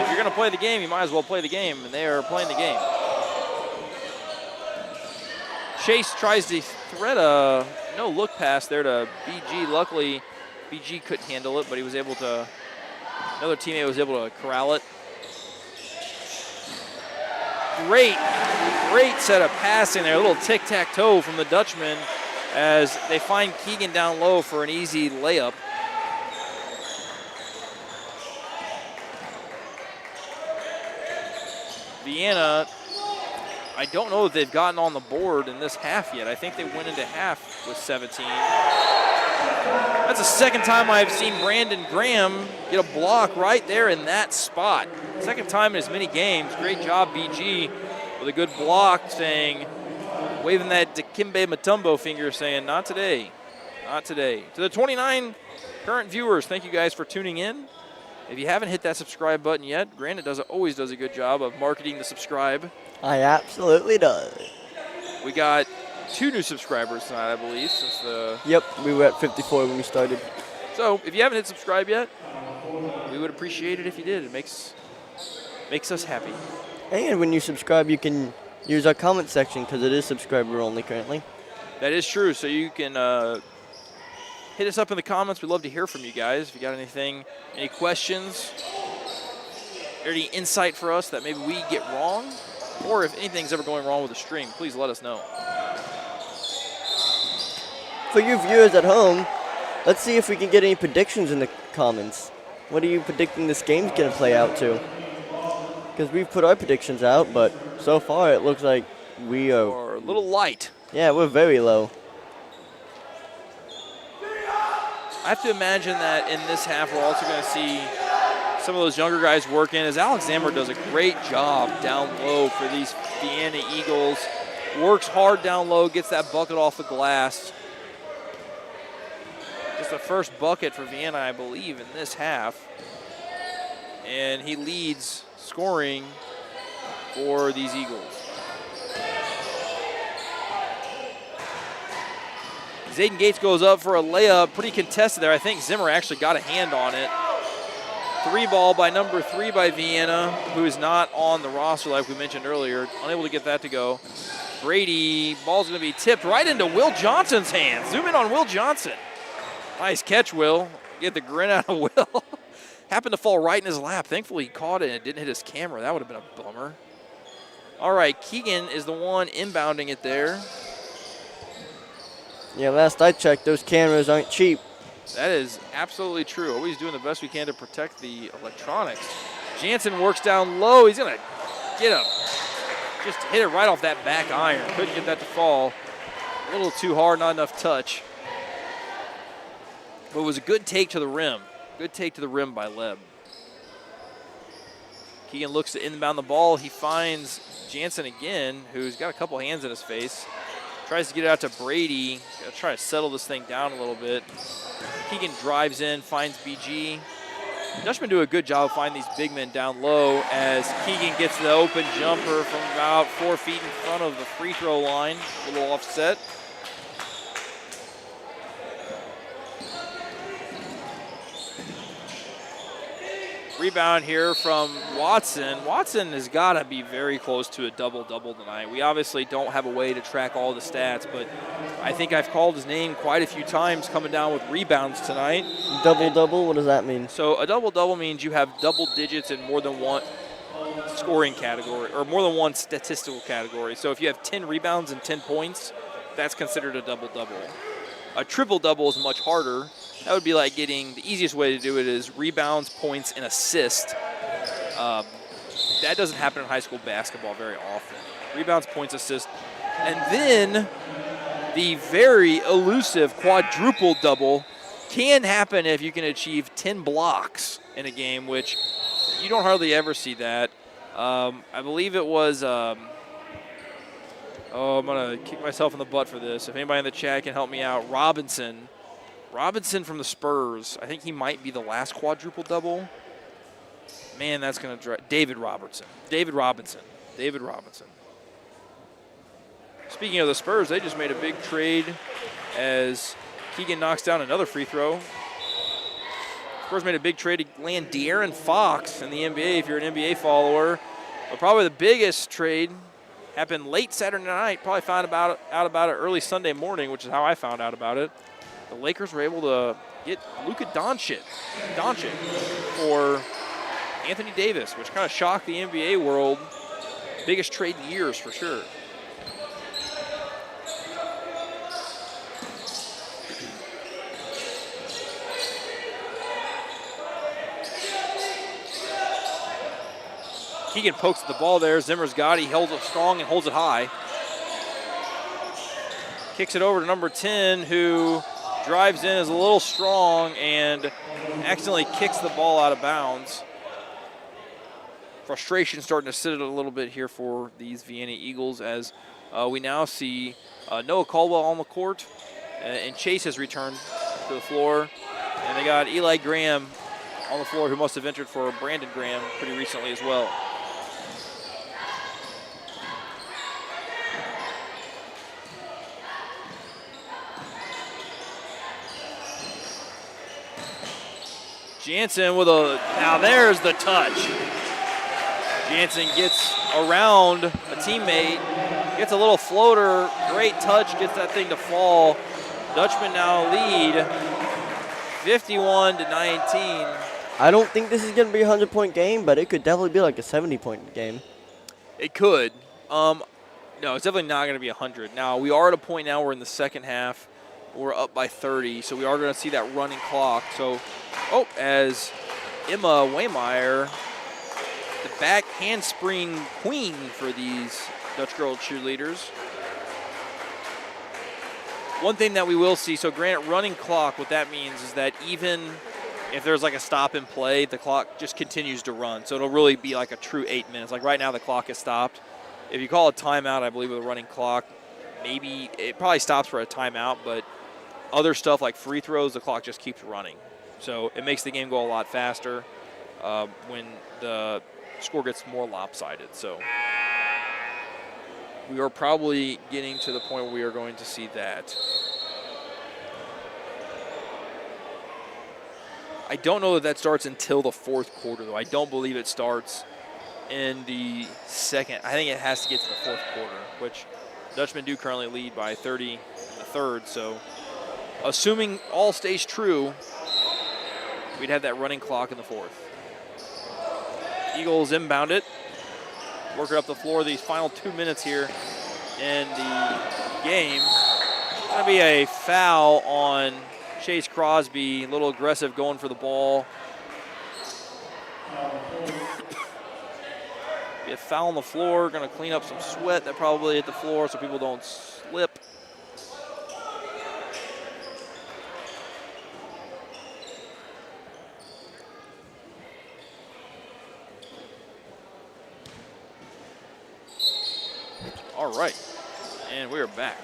if you're going to play the game, you might as well play the game, and they are playing the game. Chase tries to thread a no-look pass there to BG. Luckily, BG couldn't handle it, but he was able to, another teammate was able to corral it. Great set of passing there, a little tic-tac-toe from the Dutchmen as they find Keegan down low for an easy layup. Vienna, I don't know if they've gotten on the board in this half yet. I think they went into half with 17. That's the second time I've seen Brandon Graham get a block right there in that spot. Second time in as many games. Great job, BG, with a good block, waving that Dikembe Mutombo finger saying, not today, not today. To the 29 current viewers, thank you guys for tuning in. If you haven't hit that subscribe button yet, Granite always does a good job of marketing the subscribe. I absolutely does. We got 2 new subscribers tonight, I believe, since the... Yep, we were at 54 when we started. So, if you haven't hit subscribe yet, we would appreciate it if you did. It makes us happy. And when you subscribe, you can use our comment section because it is subscriber only currently. That is true, so you can hit us up in the comments. We'd love to hear from you guys. If you got anything, any questions, or any insight for us that maybe we get wrong, or if anything's ever going wrong with the stream, please let us know. For you viewers at home, let's see if we can get any predictions in the comments. What are you predicting this game's going to play out to? Because we've put our predictions out, but so far it looks like we are... a little light. Yeah, we're very low. I have to imagine that in this half we're also going to see some of those younger guys work in, as Alex Zammer does a great job down low for these Vienna Eagles. Works hard down low, gets that bucket off the glass. Just the first bucket for Vienna, I believe, in this half. And he leads scoring for these Eagles. Zayden Gates goes up for a layup, pretty contested there. I think Zimmer actually got a hand on it. 3 ball by number 3 by Vienna, who is not on the roster like we mentioned earlier. Unable to get that to go. Brady, ball's going to be tipped right into Will Johnson's hands. Zoom in on Will Johnson. Nice catch, Will. Get the grin out of Will. Happened to fall right in his lap. Thankfully, he caught it and it didn't hit his camera. That would have been a bummer. All right, Keegan is the one inbounding it there. Yeah, last I checked, those cameras aren't cheap. That is absolutely true. Always doing the best we can to protect the electronics. Jansen works down low. He's going to get him. Just hit it right off that back iron. Couldn't get that to fall. A little too hard, not enough touch. But it was a good take to the rim. Good take to the rim by Leb. Keegan looks to inbound the ball. He finds Jansen again, who's got a couple hands in his face. Tries to get it out to Brady. Gonna try to settle this thing down a little bit. Keegan drives in, finds BG. Dutchmen do a good job of finding these big men down low as Keegan gets the open jumper from about 4 feet in front of the free throw line. A little offset. Rebound here from Watson. Watson has got to be very close to a double-double tonight. We obviously don't have a way to track all the stats, but I think I've called his name quite a few times coming down with rebounds tonight. Double-double, what does that mean? So a double-double means you have double digits in more than one scoring category, or more than one statistical category. So if you have 10 rebounds and 10 points, that's considered a double-double. A triple-double is much harder. That would be like getting, the easiest way to do it is rebounds, points, and assists. That doesn't happen in high school basketball very often. Rebounds, points, assists. And then the very elusive quadruple double can happen if you can achieve 10 blocks in a game, which you don't hardly ever see that. I believe it was, I'm going to kick myself in the butt for this. If anybody in the chat can help me out, Robinson from the Spurs. I think he might be the last quadruple double. Man, that's going to drive. David Robinson. Speaking of the Spurs, they just made a big trade as Keegan knocks down another free throw. Spurs made a big trade to land De'Aaron Fox in the NBA, if you're an NBA follower. But probably the biggest trade happened late Saturday night. Probably found out about it early Sunday morning, which is how I found out about it. The Lakers were able to get Luka Doncic for Anthony Davis, which kind of shocked the NBA world. Biggest trade in years for sure. Keegan pokes at the ball there. Zimmer's got it. He holds it strong and holds it high. Kicks it over to number 10, who drives in, is a little strong, and accidentally kicks the ball out of bounds. Frustration starting to sit a little bit here for these Vienna Eagles as we now see Noah Caldwell on the court, and Chase has returned to the floor. And they got Eli Graham on the floor, who must have entered for Brandon Graham pretty recently as well. Jansen with now there's the touch. Jansen gets around a teammate, gets a little floater, great touch, gets that thing to fall. Dutchmen now lead 51-19. I don't think this is going to be a 100-point game, but it could definitely be like a 70-point game. It could. No, it's definitely not going to be 100. Now, we are at a point now, we're in the second half. We're up by 30, so we are going to see that running clock. So, as Emma Waymeyer, the back handspring queen for these Dutch girl cheerleaders. One thing that we will see, so granted, running clock, what that means is that even if there's like a stop in play, the clock just continues to run. So it'll really be like a true 8 minutes. Like right now, the clock is stopped. If you call a timeout, I believe with a running clock, maybe it probably stops for a timeout, but other stuff like free throws, the clock just keeps running. So it makes the game go a lot faster when the score gets more lopsided. So we are probably getting to the point where we are going to see that. I don't know that starts until the fourth quarter, though. I don't believe it starts in the second. I think it has to get to the fourth quarter, which Dutchmen do currently lead by 30 in the third. So assuming all stays true, we'd have that running clock in the fourth. Eagles inbound it. Work it up the floor these final 2 minutes here in the game. Going to be a foul on Chase Crosby, a little aggressive going for the ball. Be a foul on the floor, going to clean up some sweat that probably hit the floor so people don't slip. All right, and we are back.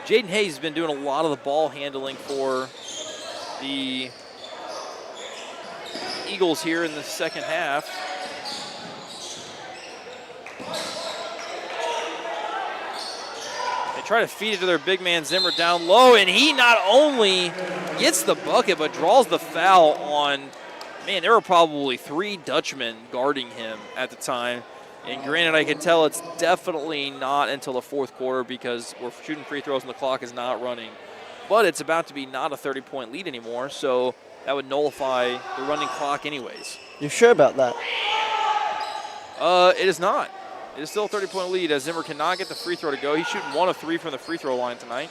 Jaden Hayes has been doing a lot of the ball handling for the Eagles here in the second half. They try to feed it to their big man Zimmer down low, and he not only gets the bucket but draws the foul on, man, there were probably 3 Dutchmen guarding him at the time. And granted, I can tell it's definitely not until the fourth quarter because we're shooting free throws and the clock is not running. But it's about to be not a 30-point lead anymore, so that would nullify the running clock anyways. You sure about that? It is not. It is still a 30-point lead as Zimmer cannot get the free throw to go. He's shooting 1 of 3 from the free throw line tonight.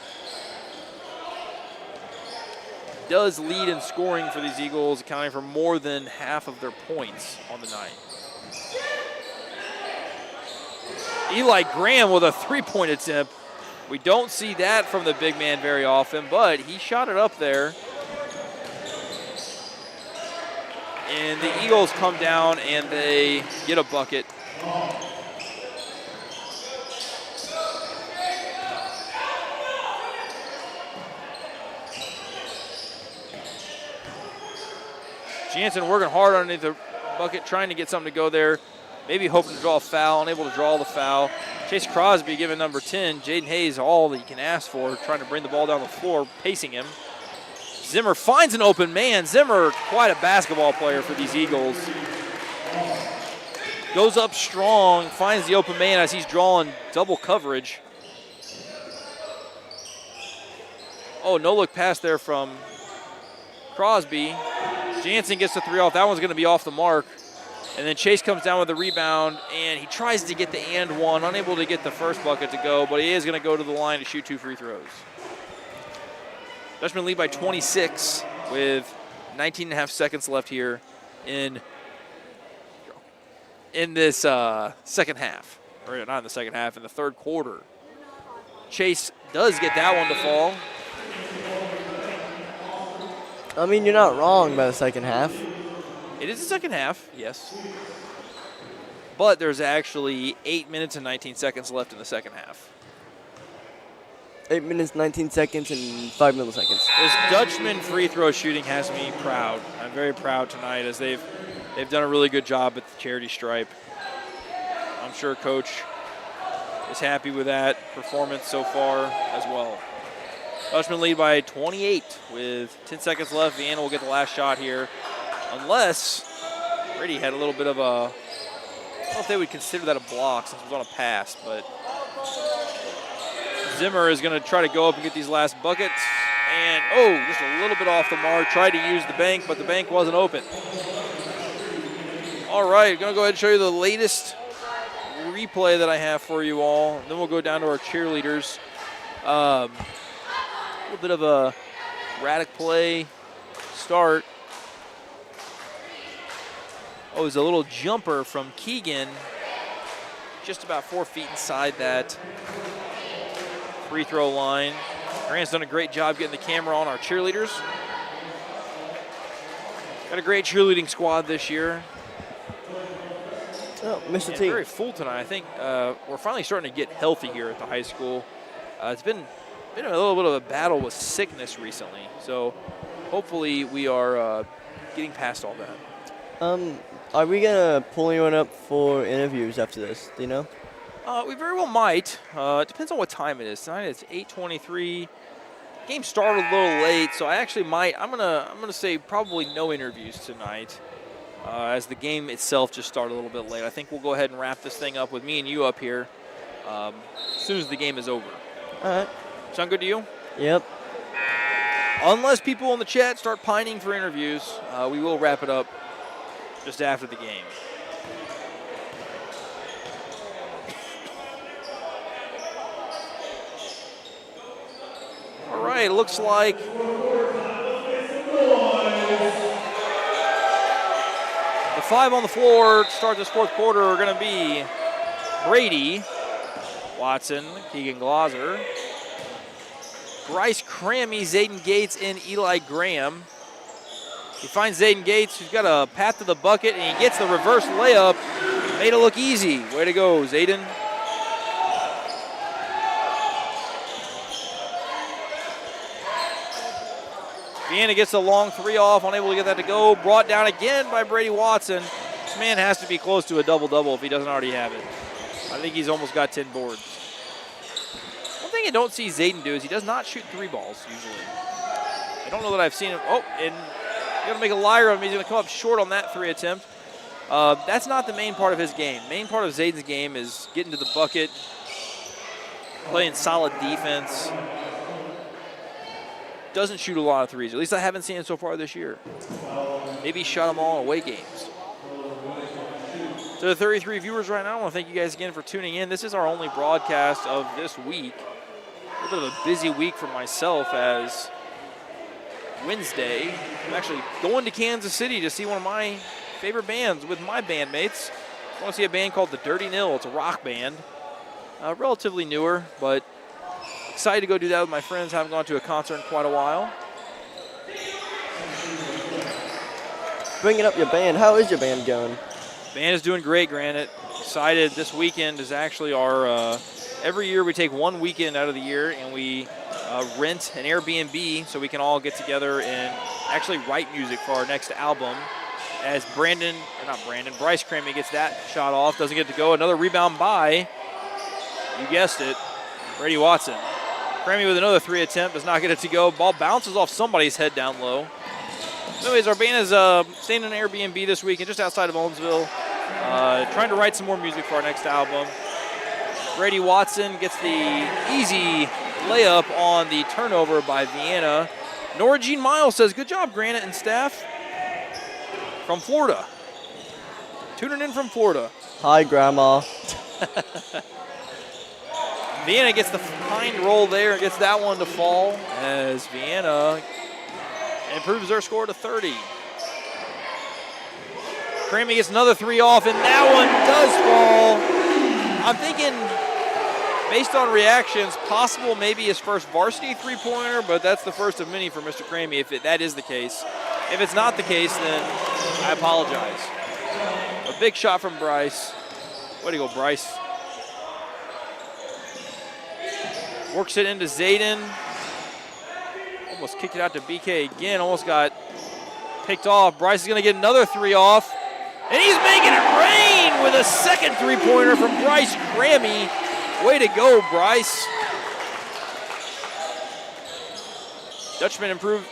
Does lead in scoring for these Eagles, accounting for more than half of their points on the night. Eli Graham with a 3-point attempt. We don't see that from the big man very often, but he shot it up there. And the Eagles come down and they get a bucket. Jansen working hard underneath the bucket, trying to get something to go there. Maybe hoping to draw a foul, unable to draw the foul. Chase Crosby giving number 10, Jaden Hayes, all that you can ask for, trying to bring the ball down the floor, pacing him. Zimmer finds an open man. Zimmer, quite a basketball player for these Eagles. Goes up strong, finds the open man as he's drawing double coverage. Oh, no-look pass there from Crosby. Jansen gets the 3 off. That one's going to be off the mark. And then Chase comes down with the rebound, and he tries to get the and one, unable to get the first bucket to go, but he is going to go to the line to shoot 2 free throws. Dutchmen lead by 26 with 19 and a half seconds left here in this second half. Or not in the second half, in the third quarter. Chase does get that one to fall. I mean, you're not wrong by the second half. It is the second half, yes. But there's actually 8 minutes and 19 seconds left in the second half. 8 minutes, 19 seconds, and 5 milliseconds. This Dutchman free throw shooting has me proud. I'm very proud tonight as they've done a really good job at the charity stripe. I'm sure Coach is happy with that performance so far as well. Dutchmen lead by 28 with 10 seconds left. Vienna will get the last shot here. Unless Brady had a little bit of a, I don't know if they would consider that a block since it was on a pass, but Zimmer is going to try to go up and get these last buckets. And, oh, just a little bit off the mark. Tried to use the bank, but the bank wasn't open. All right, going to go ahead and show you the latest replay that I have for you all. Then we'll go down to our cheerleaders. A little bit of a erratic play start. Oh, it was a little jumper from Keegan, just about 4 feet inside that free throw line. Grant's done a great job getting the camera on our cheerleaders. Got a great cheerleading squad this year. Oh, Mr. And T. very full tonight. I think we're finally starting to get healthy here at the high school. It's been a little bit of a battle with sickness recently, so hopefully we are getting past all that. Are we gonna pull anyone up for interviews after this? Do you know? We very well might. It depends on what time it is. Tonight it's 8:23. Game started a little late, so I actually might. I'm gonna say probably no interviews tonight, as the game itself just started a little bit late. I think we'll go ahead and wrap this thing up with me and you up here as soon as the game is over. All right. Sound good to you? Yep. Unless people in the chat start pining for interviews, we will wrap it up just after the game. All right, it looks like the 5 on the floor to start this fourth quarter are going to be Brady Watson, Keegan Glauser, Bryce Crammy, Zayden Gates, and Eli Graham. He finds Zayden Gates, who's got a path to the bucket, and he gets the reverse layup. Made it look easy. Way to go, Zayden. Vienna gets the long 3 off, unable to get that to go. Brought down again by Brady Watson. This man has to be close to a double-double if he doesn't already have it. I think he's almost got 10 boards. One thing I don't see Zayden do is he does not shoot 3 balls usually. I don't know that I've seen him. Oh, and he's going to make a liar of him. He's going to come up short on that 3 attempt. That's not the main part of his game. Main part of Zayden's game is getting to the bucket, playing solid defense. Doesn't shoot a lot of 3s. At least I haven't seen it so far this year. Maybe he shot them all in away games. To the 33 viewers right now, I want to thank you guys again for tuning in. This is our only broadcast of this week. A little bit of a busy week for myself as Wednesday, I'm actually going to Kansas City to see one of my favorite bands with my bandmates. I want to see a band called the Dirty Nil. It's a rock band. Relatively newer, but excited to go do that with my friends. Haven't gone to a concert in quite a while. Bringing up your band, how is your band going? Band is doing great, Granite. Excited. This weekend is actually our, every year we take one weekend out of the year and we rent an Airbnb so we can all get together and actually write music for our next album. As Bryce Crammy gets that shot off, doesn't get to go. Another rebound by, you guessed it, Brady Watson. Crammy with another 3 attempt, does not get it to go. Ball bounces off somebody's head down low. Anyways, our band is staying in an Airbnb this weekend just outside of Owensville, trying to write some more music for our next album. Brady Watson gets the easy layup on the turnover by Vienna. Nora Jean Miles says, good job, Granite and staff. From Florida. Tuning in from Florida. Hi, Grandma. Vienna gets the behind roll there and gets that one to fall as Vienna improves their score to 30. Crammy gets another 3 off, and that one does fall. I'm thinking, based on reactions, possible maybe his first varsity 3-pointer, but that's the first of many for Mr. Crammy if that is the case. If it's not the case, then I apologize. A big shot from Bryce. Way to go, Bryce. Works it into Zayden. Almost kicked it out to BK again. Almost got picked off. Bryce is going to get another 3 off. And he's making it rain with a second 3-pointer from Bryce Crammy. Way to go, Bryce. Dutchmen improved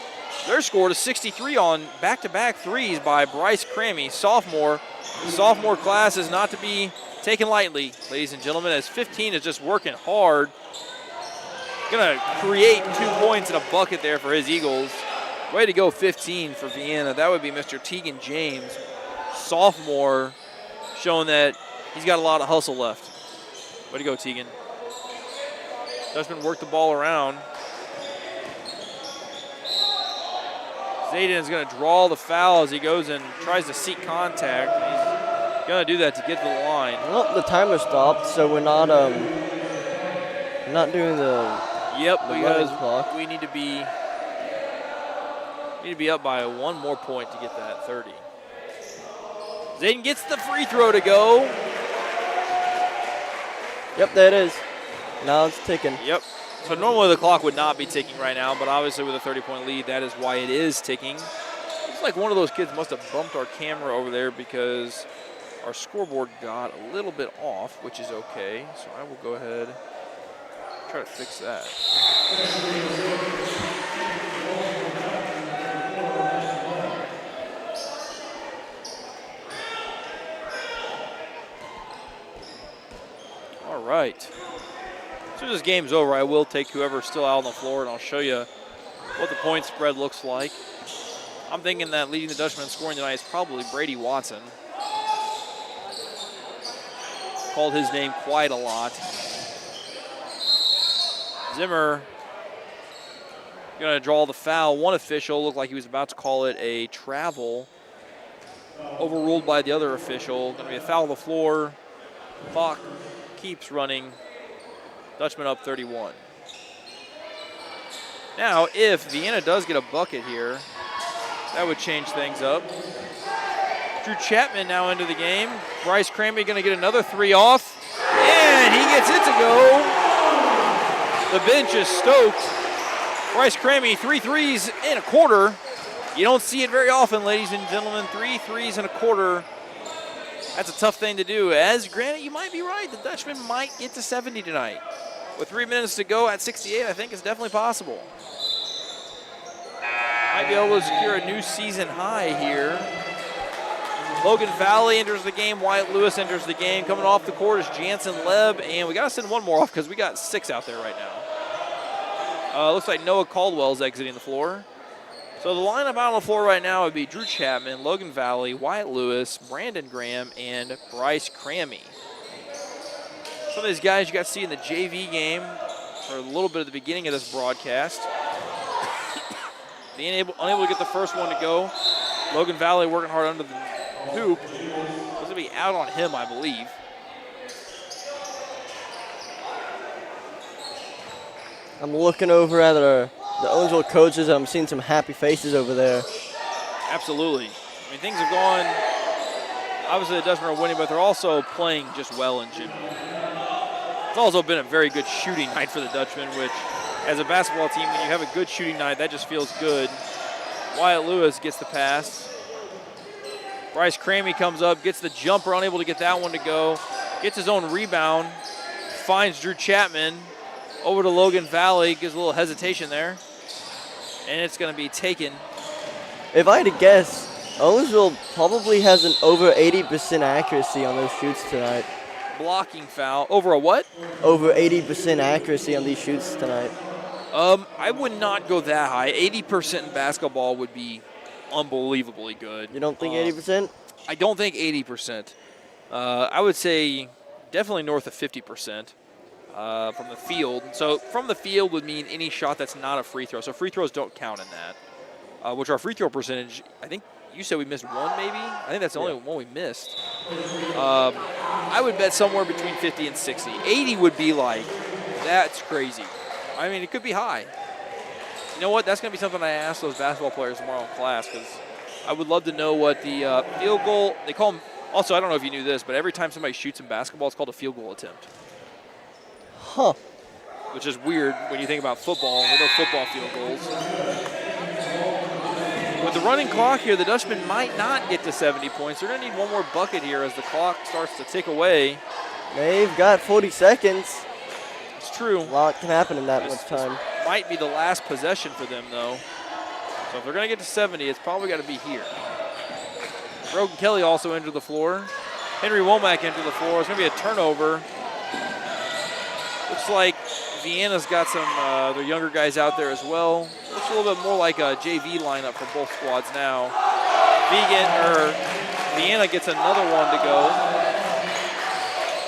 their score to 63 on back-to-back 3s by Bryce Crammy, sophomore. The sophomore class is not to be taken lightly, ladies and gentlemen, as 15 is just working hard. Gonna create 2 points in a bucket there for his Eagles. Way to go, 15 for Vienna. That would be Mr. Tegan James, sophomore, showing that he's got a lot of hustle left. Way to go, Tegan. Dutchman worked the ball around. Zayden is going to draw the foul as he goes and tries to seek contact. He's going to do that to get to the line. Well, the timer stopped, so we're not doing the because clock. we need to be up by 1 more point to get that 30. Zayden gets the free throw to go. Yep, there it is. Now it's ticking. Yep. So normally the clock would not be ticking right now, but obviously with a 30-point lead, that is why it is ticking. Looks like one of those kids must have bumped our camera over there because our scoreboard got a little bit off, which is okay. So I will go ahead and try to fix that. All right. As soon as this game's over, I will take whoever's still out on the floor and I'll show you what the point spread looks like. I'm thinking that leading the Dutchman in scoring tonight is probably Brady Watson. Called his name quite a lot. Zimmer Going to draw the foul. One official looked like he was about to call it a travel. Overruled by the other official. Going to be a foul on the floor. Clock keeps running. Dutchman up 31. Now, if Vienna does get a bucket here, that would change things up. Drew Chapman now into the game. Bryce Cramby going to get another 3 off. And he gets it to go. The bench is stoked. Bryce Cramby, 3 threes in a quarter. You don't see it very often, ladies and gentlemen. 3 threes in a quarter. That's a tough thing to do. As granted, you might be right. The Dutchmen might get to 70 tonight. With 3 minutes to go at 68, I think it's definitely possible. Might be able to secure a new season high here. Logan Valley enters the game. Wyatt Lewis enters the game. Coming off the court is Jansen Leb. And we got to send one more off because we got 6 out there right now. Looks like Noah Caldwell's exiting the floor. So the lineup out on the floor right now would be Drew Chapman, Logan Valley, Wyatt Lewis, Brandon Graham, and Bryce Crammy. Some of these guys you got to see in the JV game for a little bit at the beginning of this broadcast. Being unable to get the first one to go. Logan Valley working hard under the hoop. It's going to be out on him, I believe. I'm looking over at the Owensville coaches, and I'm seeing some happy faces over there. Absolutely. I mean, things have gone, obviously the Dutchmen are winning, but they're also playing just well in general. It's also been a very good shooting night for the Dutchmen, which, as a basketball team, when you have a good shooting night, that just feels good. Wyatt Lewis gets the pass. Bryce Crammy comes up, gets the jumper, unable to get that one to go. Gets his own rebound, finds Drew Chapman. Over to Logan Valley, gives a little hesitation there. And it's going to be taken. If I had to guess, Owensville probably has an over 80% accuracy on those shoots tonight. Blocking foul. Over a what? Over 80% accuracy on these shoots tonight. I would not go that high. 80% in basketball would be unbelievably good. You don't think 80%? I don't think 80%. I would say definitely north of 50%. From the field. So from the field would mean any shot that's not a free throw. So free throws don't count in that. Which our free throw percentage, I think you said we missed one maybe? I think that's the only one we missed. I would bet somewhere between 50 and 60. 80 would be like, that's crazy. I mean, it could be high. You know what? That's going to be something I ask those basketball players tomorrow in class because I would love to know what the field goal, they call them, also I don't know if you knew this, but every time somebody shoots in basketball, it's called a field goal attempt. Huh. Which is weird when you think about football. There are no football field goals. With the running clock here, the Dutchmen might not get to 70 points. They're going to need one more bucket here as the clock starts to tick away. They've got 40 seconds. It's true. A lot can happen in that much time. Might be the last possession for them, though. So if they're going to get to 70, it's probably got to be here. Brogan Kelly also entered the floor. Henry Womack entered the floor. It's going to be a turnover. Looks like Vienna's got some their younger guys out there as well. Looks a little bit more like a JV lineup for both squads now. Vienna gets another one to go.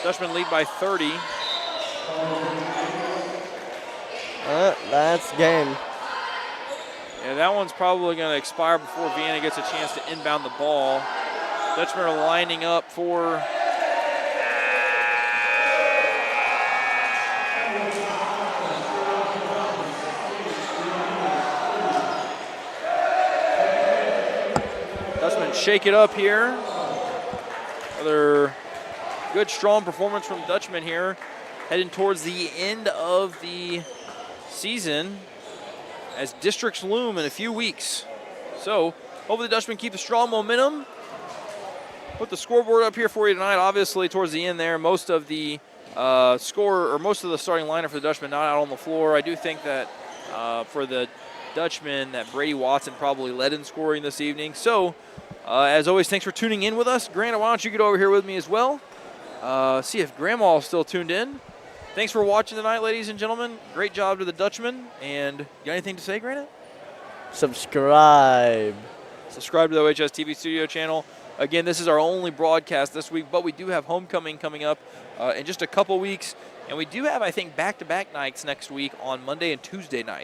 Dutchmen lead by 30. That's game. Yeah, that one's probably going to expire before Vienna gets a chance to inbound the ball. Dutchmen are lining up for shake it up here. Another good, strong performance from Dutchmen here, heading towards the end of the season as districts loom in a few weeks. So hopefully the Dutchmen keep the strong momentum. Put the scoreboard up here for you tonight. Obviously towards the end there, most of the most of the starting lineup for the Dutchmen not out on the floor. I do think that for the Dutchmen that Brady Watson probably led in scoring this evening. So as always, thanks for tuning in with us. Grant, why don't you get over here with me as well? See if Grandma is still tuned in. Thanks for watching tonight, ladies and gentlemen. Great job to the Dutchmen. And you got anything to say, Granite? Subscribe. Subscribe to the OHS TV studio channel. Again, this is our only broadcast this week, but we do have homecoming coming up in just a couple weeks. And we do have, I think, back-to-back nights next week on Monday and Tuesday nights.